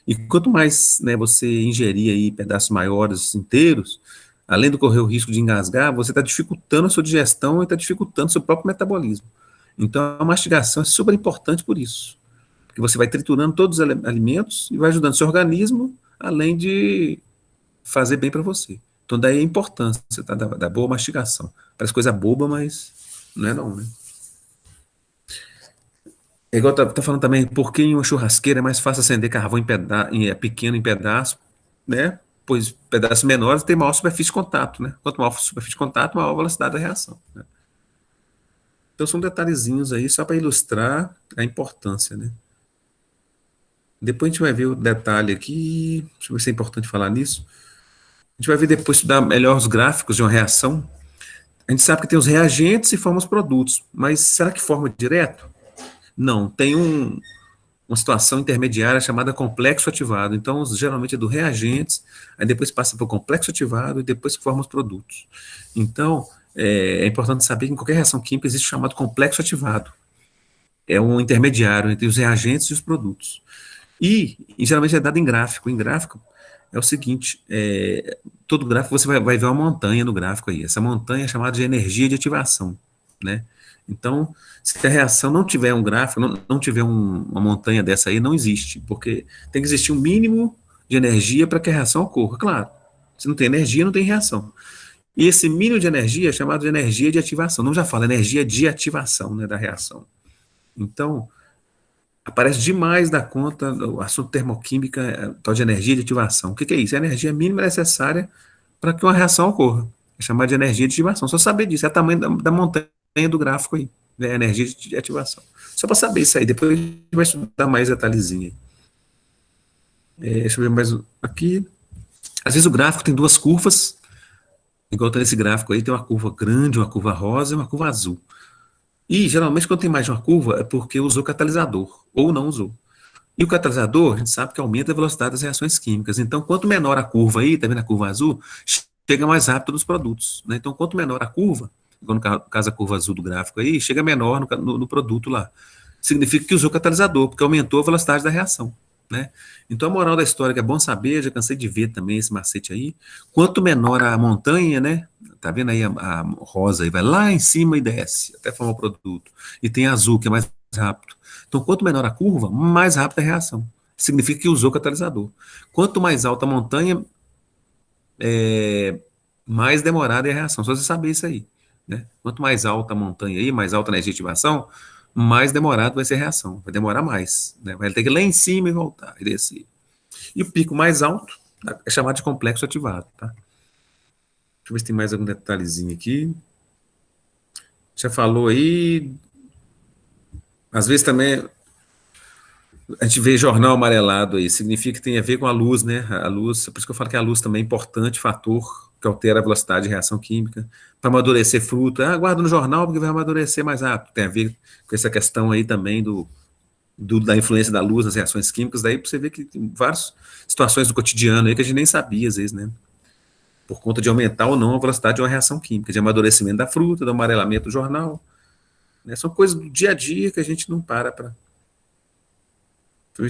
E quanto mais, né, você ingerir aí pedaços maiores, inteiros, além de correr o risco de engasgar, você está dificultando a sua digestão e está dificultando o seu próprio metabolismo. Então, a mastigação é super importante por isso. Porque você vai triturando todos os alimentos e vai ajudando o seu organismo, além de fazer bem para você. Então, daí a importância da boa mastigação. Parece coisa boba, mas não é não, né? É igual tá falando também, por que em uma churrasqueira é mais fácil acender carvão pequeno em pedaço, né? Pois pedaços menores têm maior superfície de contato, né? Quanto maior a superfície de contato, maior a velocidade da reação, né? Então são detalhezinhos aí só para ilustrar a importância, né? Depois a gente vai ver o detalhe aqui, deixa eu ver se é importante falar nisso. A gente vai ver depois estudar melhor os gráficos de uma reação. A gente sabe que tem os reagentes e forma os produtos, mas será que forma direto? Não, tem uma situação intermediária chamada complexo ativado. Então, geralmente é do reagentes, aí depois passa para o complexo ativado e depois forma os produtos. Então, é importante saber que em qualquer reação química existe o chamado complexo ativado. É um intermediário entre os reagentes e os produtos. E geralmente é dado em gráfico. Em gráfico é o seguinte, todo gráfico você vai ver uma montanha no gráfico aí. Essa montanha é chamada de energia de ativação, né? Então, se a reação não tiver um gráfico, não tiver uma montanha dessa aí, não existe, porque tem que existir um mínimo de energia para que a reação ocorra. Claro, se não tem energia, não tem reação. E esse mínimo de energia é chamado de energia de ativação. Não já fala energia de ativação, né, da reação. Então, aparece demais da conta o assunto termoquímica, tal de energia de ativação. O que é isso? É a energia mínima necessária para que uma reação ocorra. É chamada de energia de ativação. Só saber disso, é o tamanho da montanha do gráfico aí, né? Energia de ativação. Só para saber isso aí, depois a gente vai estudar mais detalhezinho aí. Deixa eu ver mais aqui. Às vezes o gráfico tem duas curvas, igual está nesse gráfico aí, tem uma curva grande, uma curva rosa e uma curva azul. E, geralmente, quando tem mais de uma curva, é porque usou catalisador, ou não usou. E o catalisador, a gente sabe que aumenta a velocidade das reações químicas. Então, quanto menor a curva aí, tá vendo a curva azul, chega mais rápido nos produtos, né? Então, quanto menor a curva, no caso a curva azul do gráfico aí, chega menor no produto lá. Significa que usou catalisador, porque aumentou a velocidade da reação, né? Então, a moral da história que é bom saber, já cansei de ver também esse macete aí, quanto menor a montanha, né? Tá vendo aí a rosa aí, vai lá em cima e desce, até formar o produto. E tem a azul, que é mais rápido. Então, quanto menor a curva, mais rápida a reação. Significa que usou catalisador. Quanto mais alta a montanha, mais demorada é a reação. Só você saber isso aí, né? Quanto mais alta a montanha aí, mais alta a energia de ativação, mais demorado vai ser a reação. Vai demorar mais, né? Vai ter que ir lá em cima e voltar, e descer. E o pico mais alto é chamado de complexo ativado, tá? Deixa eu ver se tem mais algum detalhezinho aqui. Já falou aí. Às vezes também a gente vê jornal amarelado aí, significa que tem a ver com a luz, né? A luz, por isso que eu falo que a luz também é importante fator que altera a velocidade de reação química. Para amadurecer fruta, guarda no jornal porque vai amadurecer mais rápido. Tem a ver com essa questão aí também da influência da luz nas reações químicas. Daí você vê que tem várias situações do cotidiano aí que a gente nem sabia às vezes, né? Por conta de aumentar ou não a velocidade de uma reação química, de amadurecimento da fruta, do amarelamento do jornal, né? São coisas do dia a dia que a gente não para.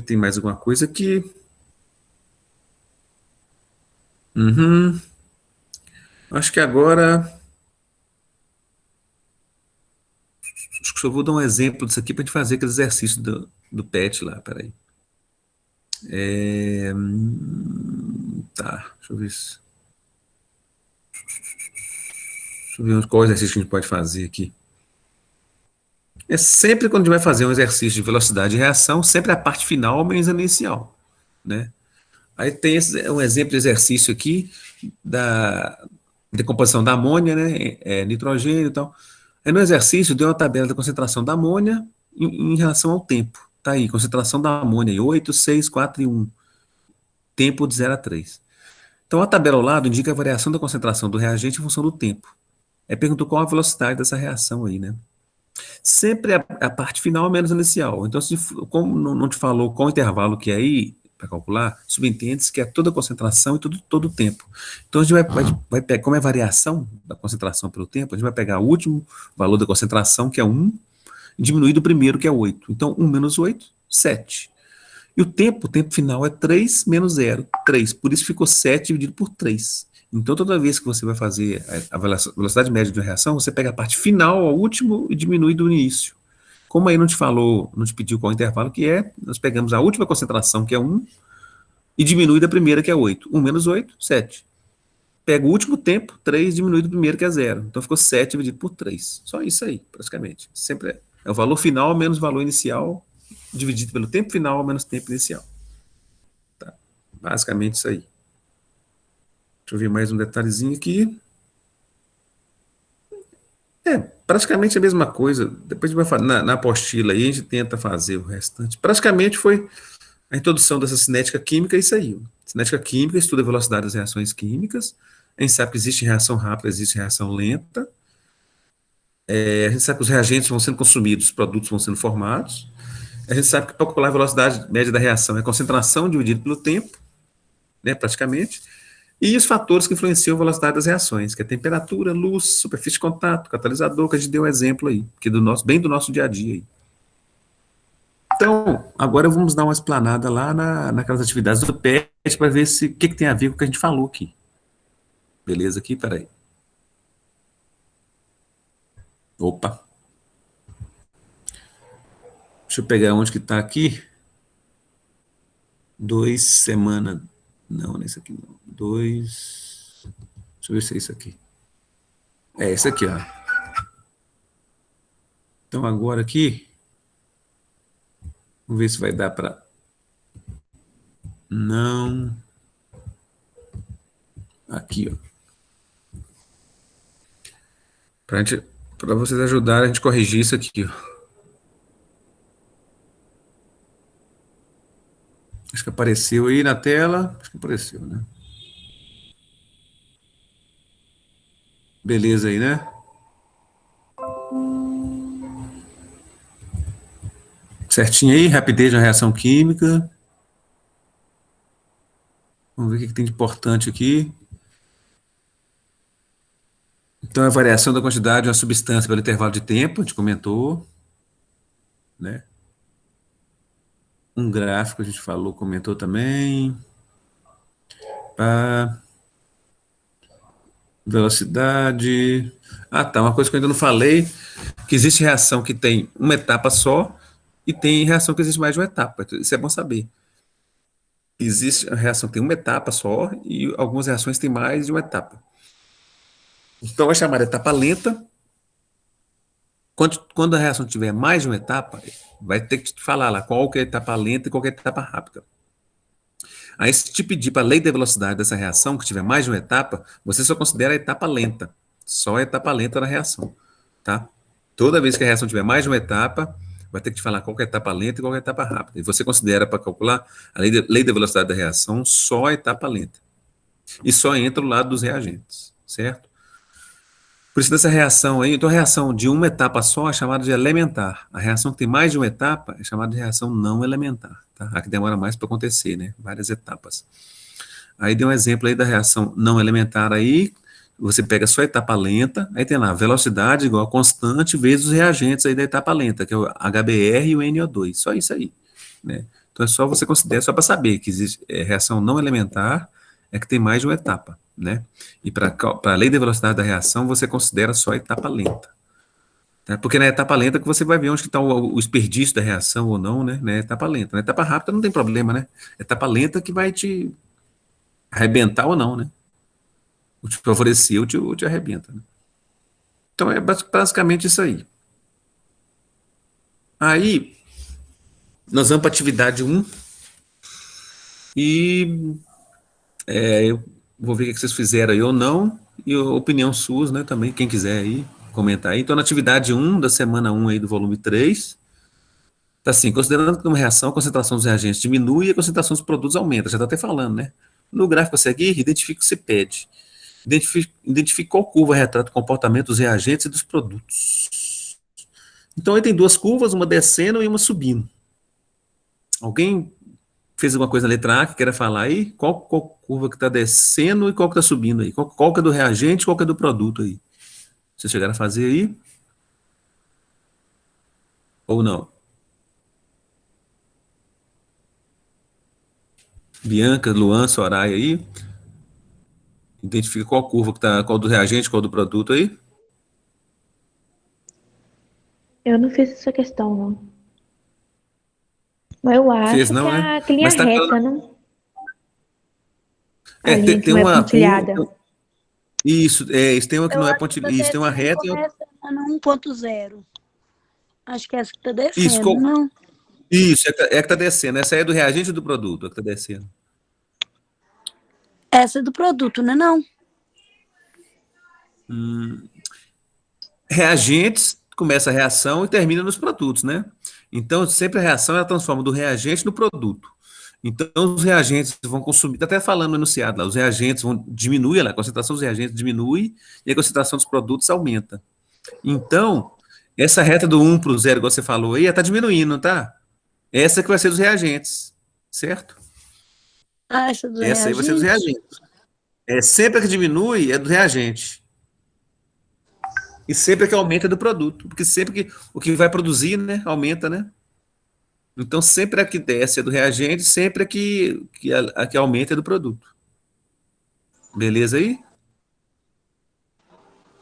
Tem mais alguma coisa aqui? Uhum. Acho que agora. Acho que só vou dar um exemplo disso aqui para a gente fazer aquele exercício do PET lá. Peraí. Tá, deixa eu ver. Deixa eu ver qual exercício que a gente pode fazer aqui. É sempre quando a gente vai fazer um exercício de velocidade de reação, sempre a parte final menos a inicial, né? Aí tem um exemplo de exercício aqui da decomposição da amônia, né? Nitrogênio e tal. Aí no exercício deu uma tabela da concentração da amônia em relação ao tempo. Tá aí, concentração da amônia em 8, 6, 4 e 1. Tempo de 0 a 3. Então a tabela ao lado indica a variação da concentração do reagente em função do tempo. Aí perguntou qual a velocidade dessa reação aí, né? Sempre a parte final menos inicial. Então, se como não te falou qual intervalo que é aí, para calcular, subentende-se que é toda a concentração e todo o tempo. Então, a gente vai pegar, como é variação da concentração pelo tempo, a gente vai pegar o último valor da concentração, que é 1, e diminuir do primeiro, que é 8. Então, 1 menos 8, 7. E o tempo final é 3 menos 0, 3. Por isso ficou 7 dividido por 3. Então, toda vez que você vai fazer a velocidade média de uma reação, você pega a parte final ao último e diminui do início. Como aí não te pediu qual intervalo que é, nós pegamos a última concentração, que é 1, e diminui da primeira, que é 8. 1 menos 8, 7. Pega o último tempo, 3, diminui do primeiro, que é 0. Então, ficou 7 dividido por 3. Só isso aí, praticamente. Sempre é o valor final menos o valor inicial, dividido pelo tempo final menos tempo inicial. Tá? Basicamente isso aí. Deixa eu ver mais um detalhezinho aqui. Praticamente a mesma coisa. Depois a gente vai falar, na apostila aí, a gente tenta fazer o restante. Praticamente foi a introdução dessa cinética química, isso aí. Cinética química estuda a velocidade das reações químicas. A gente sabe que existe reação rápida, existe reação lenta. A gente sabe que os reagentes vão sendo consumidos, os produtos vão sendo formados. A gente sabe que para calcular a velocidade média da reação é a concentração dividida pelo tempo, né, praticamente. E os fatores que influenciam a velocidade das reações, que é temperatura, luz, superfície de contato, catalisador, que a gente deu um exemplo aí, que bem do nosso dia a dia aí. Então, agora vamos dar uma explanada lá naquelas atividades do PET para ver o que tem a ver com o que a gente falou aqui. Beleza aqui? Peraí. Opa. Deixa eu pegar onde que está aqui. 2 semanas. Não, não é isso aqui não. 2. Deixa eu ver se é isso aqui. É esse aqui, ó. Então agora aqui. Vamos ver se vai dar para. Não. Aqui, ó. Para vocês ajudarem a gente corrigir isso aqui, ó. Acho que apareceu aí na tela. Acho que apareceu, né? Beleza aí, né? Certinho aí, rapidez na reação química. Vamos ver o que tem de importante aqui. Então, a variação da quantidade de uma substância pelo intervalo de tempo, a gente comentou, né? Um gráfico a gente falou, comentou também. Velocidade. Ah, tá, uma coisa que eu ainda não falei, que existe reação que tem uma etapa só e tem reação que existe mais de uma etapa. Isso é bom saber. existe a reação que tem uma etapa só e algumas reações têm mais de uma etapa. Então, é chamada etapa lenta. Quando a reação tiver mais de uma etapa, vai ter que te falar lá qual que é a etapa lenta e qual que é a etapa rápida. Aí, se te pedir para a lei da velocidade dessa reação, que tiver mais de uma etapa, você só considera a etapa lenta. Só a etapa lenta da reação, tá? Toda vez que a reação tiver mais de uma etapa, vai ter que te falar qual que é a etapa lenta e qual que é a etapa rápida. E você considera para calcular a lei da velocidade da reação só a etapa lenta. E só entra o lado dos reagentes, certo? Por isso, dessa reação aí, então a reação de uma etapa só é chamada de elementar. A reação que tem mais de uma etapa é chamada de reação não elementar, tá? A que demora mais para acontecer, né? Várias etapas. Aí deu um exemplo aí da reação não elementar aí, você pega só a etapa lenta, aí tem lá, velocidade igual a constante vezes os reagentes aí da etapa lenta, que é o HBr e o NO2, só isso aí, né? Então é só você considerar, só para saber que existe reação não elementar, é que tem mais de uma etapa, né? E para a lei da velocidade da reação, você considera só a etapa lenta. Tá? Porque na etapa lenta que você vai ver onde está o desperdício da reação ou não, né? Na etapa lenta. Na etapa rápida não tem problema, né? Etapa lenta que vai te arrebentar ou não, né? Ou te favorecer ou te arrebenta. Né? Então é basicamente isso aí. Aí, nós vamos para a atividade 1. E eu vou ver o que vocês fizeram aí ou não. E a opinião sua, né, também, quem quiser aí comentar aí. Então, na atividade 1 da semana 1 aí do volume 3, tá assim, considerando que numa reação a concentração dos reagentes diminui e a concentração dos produtos aumenta, já está até falando, né? No gráfico a seguir, identifique o que se pede. Identifique qual curva retrata o comportamento dos reagentes e dos produtos. Então, aí tem duas curvas, uma descendo e uma subindo. Alguém fez alguma coisa na letra A que queira falar aí? Qual curva que está descendo e qual que está subindo aí? Qual que é do reagente e qual que é do produto aí? Vocês chegaram a fazer aí? Ou não? Bianca, Luan, Soraya aí? Identifica qual curva que tá, qual do reagente, qual do produto aí? Eu não fiz essa questão, não. Mas eu Fez acho que não, é né? a linha Mas tá reta, não? A linha que tem não é uma pontilhada. curva. Isso tem uma que Eu não é acho que tá pontilhada. Isso, tem uma descendo, reta e outra. começa no 1.0. Acho que é essa que tá Isso, descendo, não? isso, é que tá descendo. Essa aí é do reagente ou do produto, é que tá descendo. Essa é do produto, né, não? Reagentes, começa a reação e termina nos produtos, né? Então, sempre a reação ela transforma do reagente no produto. Então, os reagentes vão consumir, está até falando no enunciado lá, os reagentes vão diminuir, a concentração dos reagentes diminui e a concentração dos produtos aumenta. Então, essa reta do 1 para o 0, igual você falou aí, está diminuindo, não tá? Essa que vai ser dos reagentes, certo? Ah, essa do Essa aí vai ser dos reagente? reagentes. Sempre que diminui é do reagente. E sempre que aumenta é do produto. Porque sempre que o que vai produzir, né, aumenta, né? Então, sempre a que desce é do reagente, sempre a que aumenta é do produto. Beleza aí?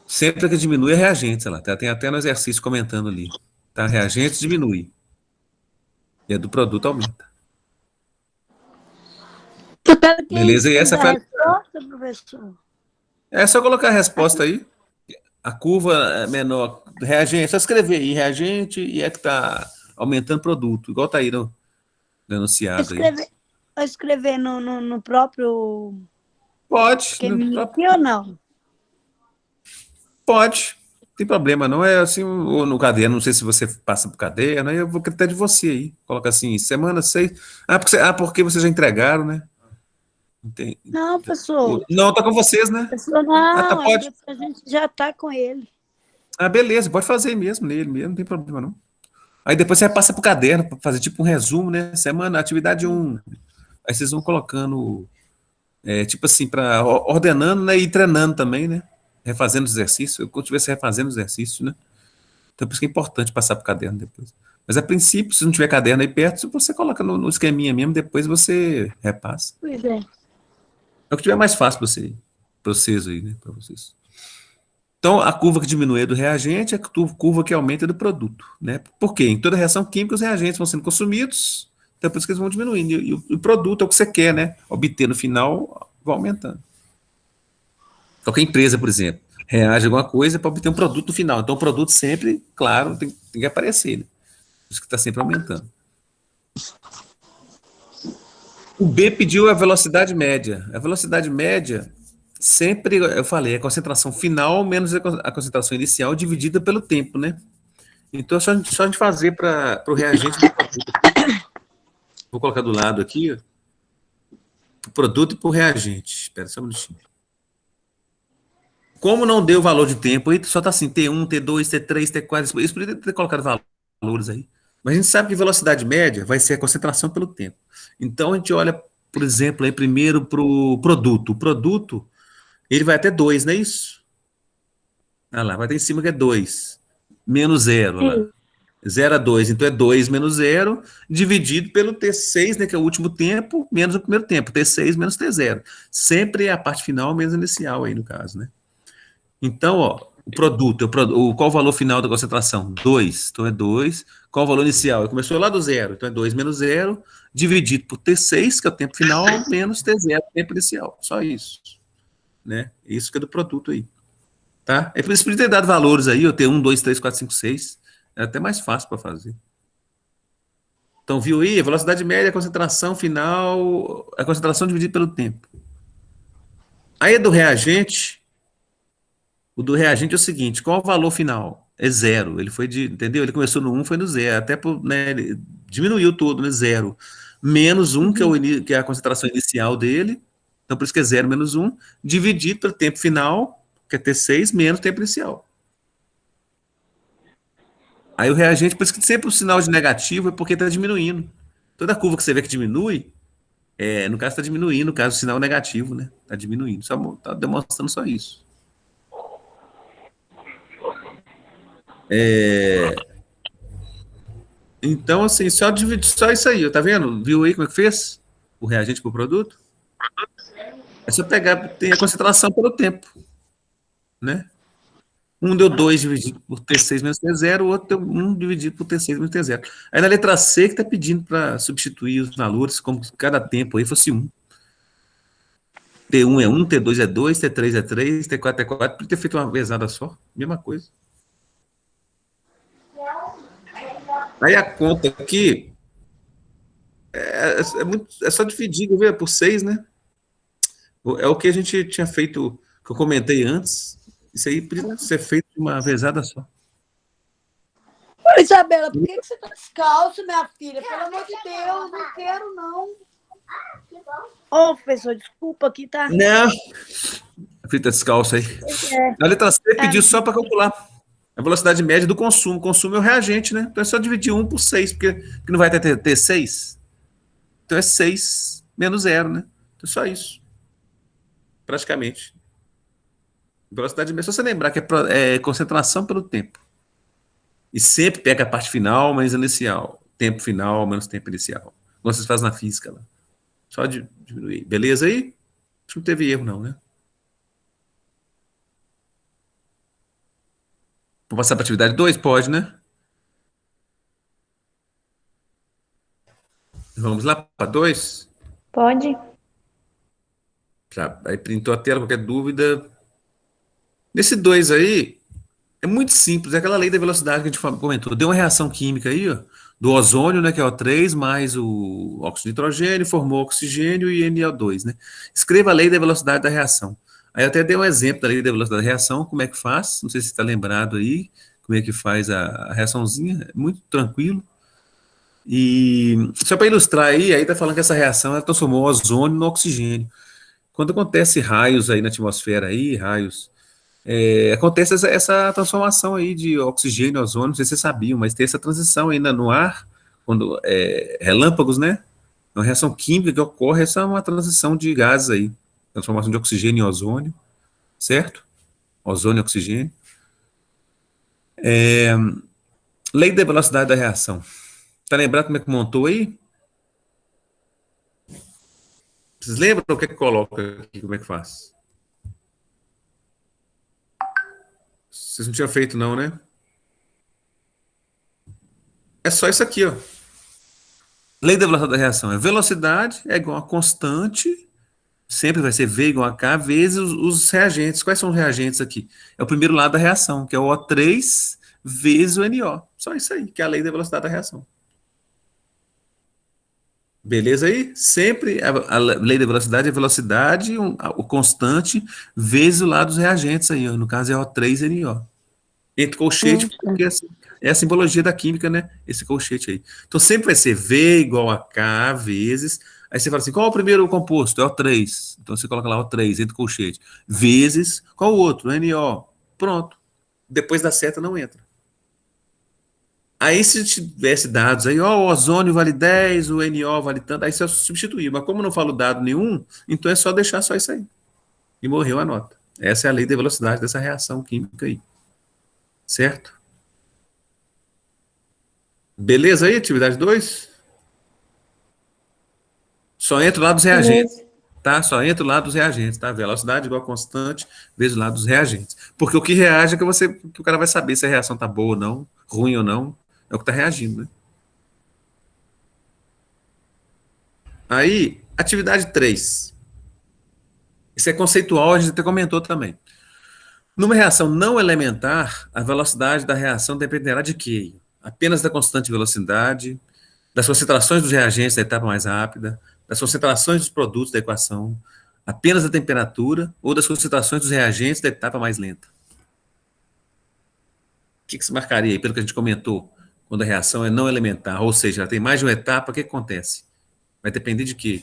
Sempre que diminui é reagente, sei lá. Tem até no exercício comentando ali. Tá? Reagente diminui. E a do produto aumenta. Eu quero que Beleza? E essa escreva a foi resposta, professor. é só colocar a resposta aí. A curva é menor. Reagente, só escrever aí, reagente, e é que tá aumentando produto. Igual tá aí no enunciado aí. Escrever no próprio Pode, esqueminha aqui ou não? pode. Não tem problema, não é assim, ou no caderno, não sei se você passa pro caderno, aí eu vou até de você aí. Coloca assim, semana 6. Porque vocês já entregaram, né? Entendi. Não, professor. Não, tá com vocês, né? Professor, Tá, não, é pode. porque a gente já tá com ele. Beleza, pode fazer mesmo nele mesmo, não tem problema não. Aí depois você passa pro caderno para fazer tipo um resumo, né? Semana, atividade 1. Aí vocês vão colocando, tipo assim, para ordenando, né? E treinando também, né? Refazendo os exercícios. Eu estivesse refazendo os exercícios, né? Então por isso que é importante passar pro caderno depois. Mas a princípio, se não tiver caderno aí perto, você coloca no esqueminha mesmo, depois você repassa. Pois é. É o que tiver mais fácil para vocês aí, né? Para vocês. Então, a curva que diminui é do reagente, a curva que aumenta é do produto, né? Por quê? Em toda reação química, os reagentes vão sendo consumidos, Então, por isso que eles vão diminuindo. E o produto é o que você quer, né? Obter no final, vai aumentando. Qualquer empresa, por exemplo, reage a alguma coisa para obter um produto no final. Então, o produto sempre, claro, tem que aparecer, né? Por isso que está sempre aumentando. O B pediu a velocidade média. A velocidade média, sempre, eu falei, é a concentração final menos a concentração inicial dividida pelo tempo, né? Então, é só a gente fazer para o reagente do produto. Vou colocar do lado aqui, para o produto e para o reagente. Espera só um minutinho. Como não deu valor de tempo, aí só está assim, T1, T2, T3, T4, isso poderia ter colocado valores aí. Mas a gente sabe que velocidade média vai ser a concentração pelo tempo. Então, a gente olha, por exemplo, aí primeiro para o produto. O produto, ele vai até 2, não é isso? Olha lá, vai até em cima que é 2. Menos zero, olha lá. 0 a 2, então é 2 menos zero, dividido pelo T6, né, que é o último tempo, menos o primeiro tempo, T6 menos T0. Sempre é a parte final menos a inicial aí, no caso, né? Então, ó, o produto, qual o valor final da concentração? 2, então é 2. Qual o valor inicial? Começou lá do zero, então é 2 menos zero, dividido por T6, que é o tempo final, menos T0, tempo inicial. Só isso, né? Isso que é do produto aí, tá? É por isso que ter dado valores aí, eu tenho 1, 2, 3, 4, 5, 6, é até mais fácil para fazer. Então, viu aí? A velocidade média, a concentração final, a concentração dividida pelo tempo. Aí, do reagente, o do reagente é o seguinte, qual o valor final? É zero. Ele foi entendeu? Ele começou no 1, foi no zero. Até, né, ele diminuiu tudo, né? Zero. Menos 1, que é a concentração inicial dele. Então, por isso que é 0 menos 1, dividido pelo tempo final, que é T6, menos o tempo inicial. Aí o reagente, por isso que sempre o sinal de negativo é porque está diminuindo. Toda curva que você vê que diminui, no caso está diminuindo, no caso o sinal negativo, né? Está diminuindo, só está demonstrando só isso. Então, assim, só isso aí, tá vendo? Viu aí como é que fez? O reagente para o produto? É só pegar, tem a concentração pelo tempo, né? Um deu 2 dividido por T6 menos T0, o outro deu 1 dividido por T6 menos T0. Aí na letra C que está pedindo para substituir os valores, como se cada tempo aí fosse 1. T1 é 1, T2 é 2, T3 é 3, T4 é 4, podia ter feito uma vezada só, mesma coisa. Aí a conta aqui é só dividir, ver, por 6, né? É o que a gente tinha feito, que eu comentei antes. Isso aí precisa ser feito de uma vezada só. Ô, Isabela, por que você tá descalço, minha filha? Pelo amor de Deus, não quero, não. Ô, professor, desculpa aqui, tá? Não. Fita descalça aí. A letra C pediu só para calcular a velocidade média do consumo. O consumo é o reagente, né? Então é só dividir 1 por 6, porque não vai ter 6. Então é 6 menos 0, né? Então é só isso. Praticamente. Velocidade média, só você lembrar que é concentração pelo tempo. E sempre pega a parte final menos a inicial. Tempo final menos tempo inicial. Como vocês fazem na física lá. Só diminuir. Beleza aí? Acho que não teve erro, não, né? Vou passar para atividade 2? Pode, né? Vamos lá para 2? Pode? Já, aí printou a tela, qualquer dúvida. Nesse 2 aí, é muito simples, é aquela lei da velocidade que a gente comentou. Deu uma reação química aí, ó, do ozônio, né, que é O3, mais o óxido de nitrogênio, formou oxigênio e NO2, né? Escreva a lei da velocidade da reação. Aí eu até dei um exemplo da lei da velocidade da reação, como é que faz, não sei se está lembrado aí, como é que faz a reaçãozinha, é muito tranquilo. E só para ilustrar aí tá falando que essa reação ela transformou o ozônio no oxigênio. Quando acontece raios aí na atmosfera aí, raios, acontece essa transformação aí de oxigênio, ozônio, não sei se vocês sabiam, mas tem essa transição ainda no ar, quando relâmpagos, né? É uma reação química que ocorre, essa é uma transição de gases aí, transformação de oxigênio em ozônio, certo? Ozônio e oxigênio. Lei da velocidade da reação. Tá lembrado como é que montou aí? Vocês lembram o que coloca aqui, como é que faz? Vocês não tinham feito não, né? É só isso aqui, ó. Lei da velocidade da reação é velocidade é igual a constante, sempre vai ser V igual a K, vezes os reagentes. Quais são os reagentes aqui? É o primeiro lado da reação, que é o O3 vezes o NO. Só isso aí, que é a lei da velocidade da reação. Beleza aí? Sempre a lei da velocidade é velocidade, o constante, vezes o lado dos reagentes aí, ó. No caso é O3NO. Entre colchete, porque é a simbologia da química, né? Esse colchete aí. Então sempre vai ser V igual a K vezes. Aí você fala assim: qual é o primeiro composto? É O3. Então você coloca lá O3 entre colchete. Vezes. Qual o outro? NO. Pronto. Depois da seta não entra. Aí se tivesse dados aí, ó, o ozônio vale 10, o NO vale tanto, aí você substituir. Mas como não falo dado nenhum, então é só deixar só isso aí. E morreu a nota. Essa é a lei da velocidade dessa reação química aí. Certo? Beleza aí, atividade 2? Só entra lá dos reagentes, Beleza. tá? Só entra lá dos reagentes, tá? Velocidade igual a constante vezes o lado dos reagentes. Porque o que reage é que o cara vai saber se a reação tá boa ou não, ruim ou não, é o que tá reagindo, né? Aí, atividade 3. Isso é conceitual, a gente até comentou também. Numa reação não elementar, a velocidade da reação dependerá de quê? Apenas da constante velocidade, das concentrações dos reagentes da etapa mais rápida, das concentrações dos produtos da equação, apenas da temperatura ou das concentrações dos reagentes da etapa mais lenta. O que se marcaria aí, pelo que a gente comentou, quando a reação é não elementar, ou seja, ela tem mais de uma etapa, o que acontece? Vai depender de quê?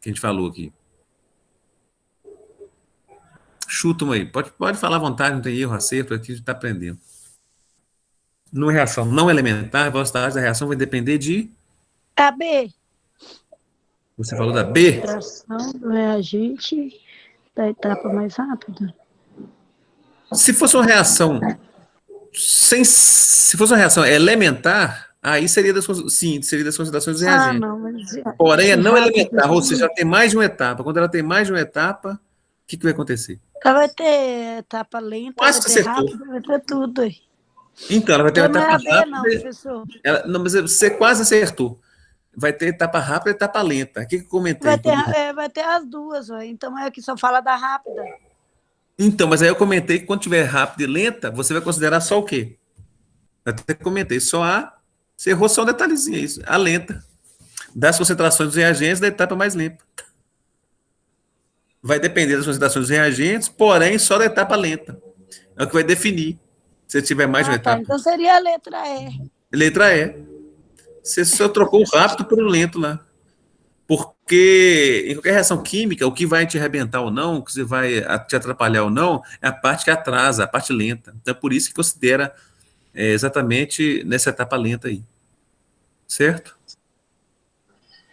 Que a gente falou aqui. Chuta uma aí. Pode falar à vontade, não tem erro, acerto, aqui a gente está aprendendo. Numa reação não elementar, a velocidade da reação vai depender de. A B. Você falou da B? Tração do reagente da etapa mais rápida. Se fosse uma reação se fosse uma reação elementar, aí seria seria das concentrações dos reagentes. Não, mas Porém, é não rápido, elementar, ou seja, ela tem mais de uma etapa. Quando ela tem mais de uma etapa, o que vai acontecer? ela vai ter etapa lenta, Quase vai que ter acertou. rápido, vai ter tudo aí. Então, ela vai ter uma Então não é etapa a B, rápida. não, professor. Não, mas você quase acertou. Vai ter etapa rápida e etapa lenta. O que eu comentei? Vai ter as duas, ó. Então é que só fala da rápida. Então, mas aí eu comentei que quando tiver rápida e lenta, você vai considerar só o quê? Eu até comentei, só a. Você errou só um detalhezinho, isso. A lenta. Das concentrações dos reagentes da etapa mais lenta. Vai depender das concentrações dos reagentes, porém só da etapa lenta. É o que vai definir. Se tiver mais de uma etapa. Então seria a letra E. Letra E. Você só trocou o rápido por um lento lá. Porque em qualquer reação química, o que vai te arrebentar ou não, o que vai te atrapalhar ou não, é a parte que atrasa, a parte lenta. Então é por isso que considera exatamente nessa etapa lenta aí. Certo?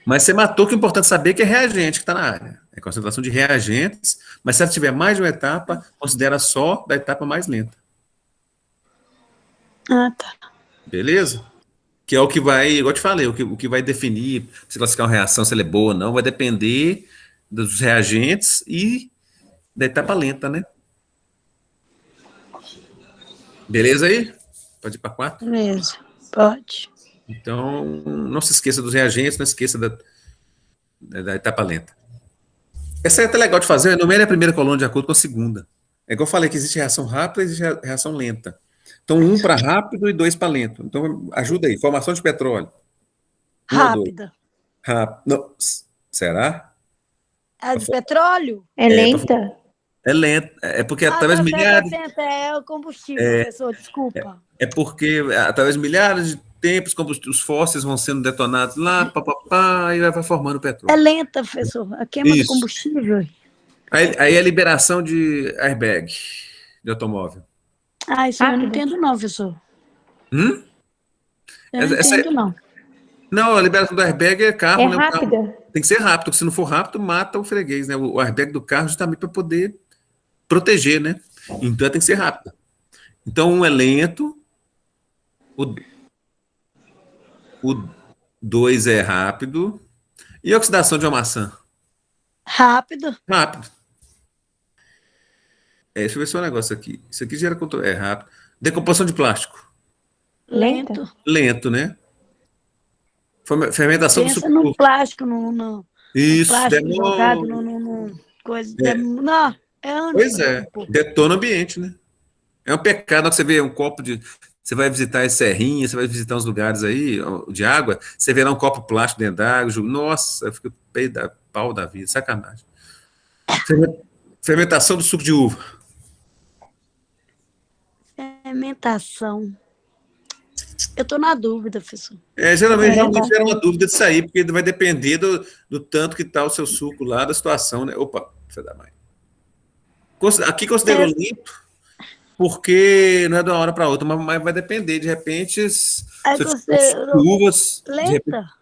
Mas você matou, que é importante saber que é reagente que está na área. É concentração de reagentes, mas se ela tiver mais de uma etapa, considera só da etapa mais lenta. Tá. Beleza? Que é o que vai, igual eu te falei, o que vai definir se classificar uma reação, se ela é boa ou não, vai depender dos reagentes e da etapa lenta, né? Beleza aí? Pode ir para 4? Beleza, pode. Então, não se esqueça dos reagentes, não se esqueça da etapa lenta. Essa é até legal de fazer, numere a primeira coluna de acordo com a segunda. É igual eu falei que existe reação rápida e existe reação lenta. Então, 1 para rápido e 2 para lento. Então, ajuda aí. Formação de petróleo. Rápida. Rápido. Não. Será? A de petróleo? É lenta? É lento. É porque através de milhares. É o combustível, professor, desculpa. É porque através de milhares de tempos, os fósseis vão sendo detonados lá, papapá, e vai formando petróleo. É lenta, professor. A queima do combustível. Aí a liberação de airbag de automóvel. Isso eu não entendo, não, professor. Eu não entendo, não. Não, a liberação do airbag é carro, É né? rápida. Carro tem que ser rápido. Se não for rápido, mata o freguês, né? O airbag do carro justamente para poder proteger, né? Então tem que ser rápido. Então, um é lento, o 2 é rápido. E a oxidação de uma maçã? Rápido. Rápido. Deixa eu ver só um negócio aqui. Isso aqui gera controle. É rápido. Decomposição de plástico? Lento. Lento, né? Fermentação do Pensa suco de no uva. plástico, no Isso, plástico jogado demora. no coisa. Não, é anos Pois para é, decompor. detona o ambiente, né? É um pecado na hora que você vê um copo de. Você vai visitar as serrinhas, você vai visitar uns lugares aí ó, de água, você vê lá um copo plástico dentro d'água, nossa, eu fico pau da vida, sacanagem. Fermentação do suco de uva. Fermentação. Eu tô na dúvida, professor. Geralmente realmente era uma Fermentação. dúvida disso aí, porque vai depender do tanto que está o seu suco lá, da situação, né? Opa, filha da mãe. Aqui considerou É, limpo, porque não é de uma hora para outra, mas vai depender, de repente, se aí eu tiver um suco de considerou uvas, de repente. lenta?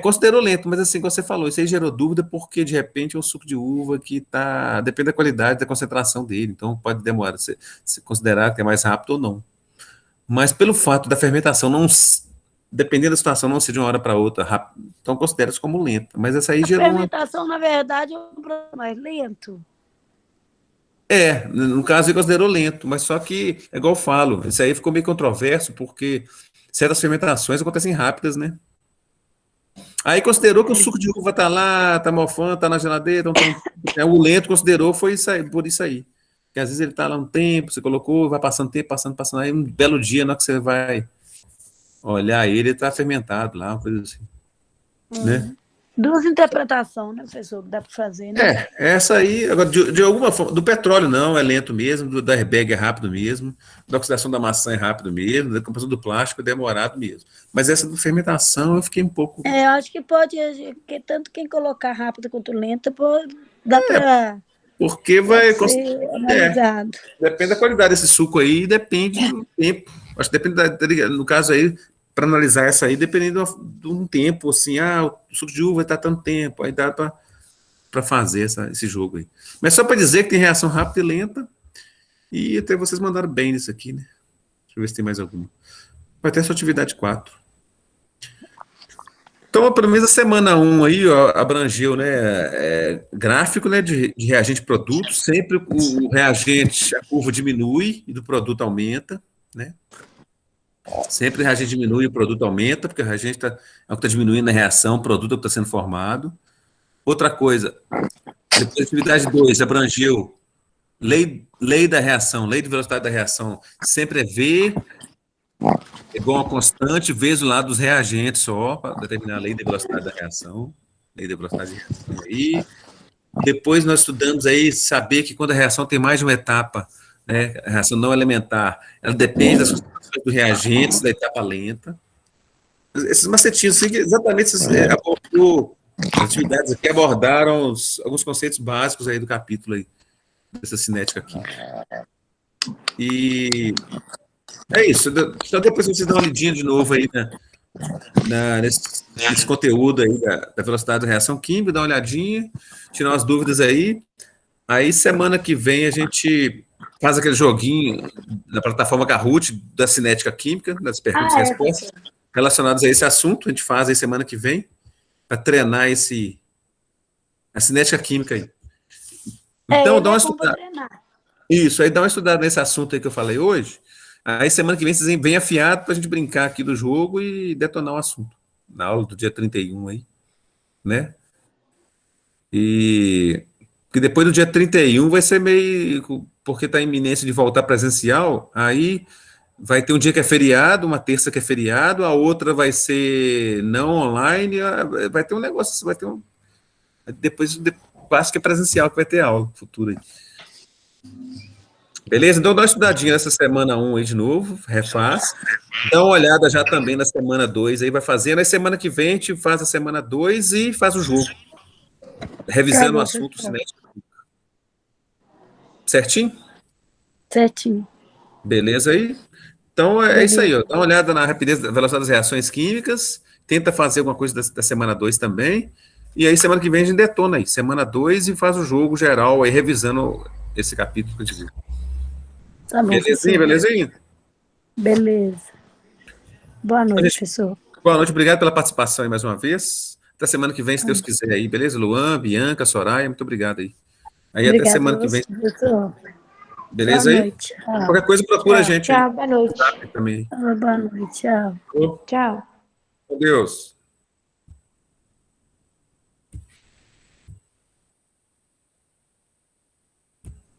Considerou lento, mas assim, como você falou, isso aí gerou dúvida porque de repente é um suco de uva que tá. Depende da qualidade, da concentração dele, então pode demorar se considerar que é mais rápido ou não. Mas pelo fato da fermentação não, dependendo da situação, não ser de uma hora para outra rápido, então considera-se como lenta. Mas essa aí A gerou uma. fermentação, na verdade, é um processo mais lento. No caso ele considerou lento, mas só que, é igual eu falo, isso aí ficou meio controverso porque certas fermentações acontecem rápidas, né? Aí considerou que o suco de uva tá lá, tá mofando, tá na geladeira, o lento considerou foi isso aí, por isso aí. Porque às vezes ele tá lá um tempo, você colocou, vai passando tempo, passando, aí um belo dia, na hora que você vai olhar ele tá fermentado lá, uma coisa assim, né? Duas interpretações, né, professor? Que dá para fazer, né? Essa aí, agora, de alguma forma, do petróleo não, é lento mesmo, da airbag é rápido mesmo, da oxidação da maçã é rápido mesmo, da composição do plástico é demorado mesmo. Mas essa do fermentação eu fiquei um pouco. Eu acho que pode, que tanto quem colocar rápida quanto lenta, dá para Porque vai. ser É, analisado. depende da qualidade desse suco aí, depende do tempo. Acho que depende, no caso aí, para analisar essa aí, dependendo de um tempo, assim, o suco de uva está tanto tempo, aí dá para fazer esse jogo aí. Mas só para dizer que tem reação rápida e lenta, e até vocês mandaram bem nisso aqui, né? Deixa eu ver se tem mais alguma. Vai ter a sua atividade 4. Então, pelo menos a semana 1 aí, ó, abrangeu, né, gráfico, né, de reagente produto, sempre o reagente, a curva diminui e do produto aumenta, né? Sempre o reagente diminui e o produto aumenta, porque o reagente é o que está diminuindo a reação, o produto é o que está sendo formado. Outra coisa, depois atividade 2, abrangeu lei da reação, lei de velocidade da reação, sempre é V igual a constante vezes o lado dos reagentes só, para determinar a lei da velocidade da reação. Lei da velocidade da reação aí. Depois nós estudamos aí saber que quando a reação tem mais de uma etapa, né, a reação não elementar, ela depende das concentrações dos reagentes da etapa lenta. Esses macetinhos, assim, exatamente as atividades aqui abordaram alguns conceitos básicos aí do capítulo aí, dessa cinética aqui. E é isso. Só depois vocês dão uma lidinha de novo aí, né, nesse conteúdo aí da velocidade da reação química, dá uma olhadinha, tirar umas dúvidas aí. Aí, semana que vem, a gente faz aquele joguinho na plataforma Kahoot da cinética química, das perguntas e respostas, relacionadas a esse assunto. A gente faz aí semana que vem, para treinar a cinética química aí. Então, dá uma estudada. Isso, aí dá uma estudada nesse assunto aí que eu falei hoje. Aí, semana que vem, vocês vêm afiado para a gente brincar aqui do jogo e detonar o assunto. Na aula do dia 31 aí, né? Porque depois do dia 31 vai ser meio. Porque está em iminência de voltar presencial, aí vai ter um dia que é feriado, uma terça que é feriado, a outra vai ser não online, vai ter um negócio, vai ter um. Depois, acho que é presencial que vai ter aula futura aí. Beleza? Então dá uma estudadinha nessa semana 1 aí de novo, refaz. Dá uma olhada já também na semana 2 aí, vai fazendo. Aí semana que vem a gente faz a semana 2 e faz o jogo. Revisando o assunto cinético. Certinho? Certinho. Beleza aí? Então é isso aí, ó. Dá uma olhada na rapidez, da velocidade das reações químicas, tenta fazer alguma coisa da semana 2 também, e aí semana que vem a gente detona aí, semana 2 e faz o jogo geral aí, revisando esse capítulo que eu te digo. Tá bom, Belezinha, belezinha? Beleza. Boa noite, professor. Boa noite, obrigado pela participação aí mais uma vez. Até semana que vem, se Deus quiser aí, beleza? Luan, Bianca, Soraya, muito obrigado aí. Aí Obrigada até semana que vem. Professor. Beleza Boa aí? noite. Tchau. Qualquer coisa procura a gente Tchau, aí. boa noite. Também. Boa noite, tchau. Tchau. Com Deus.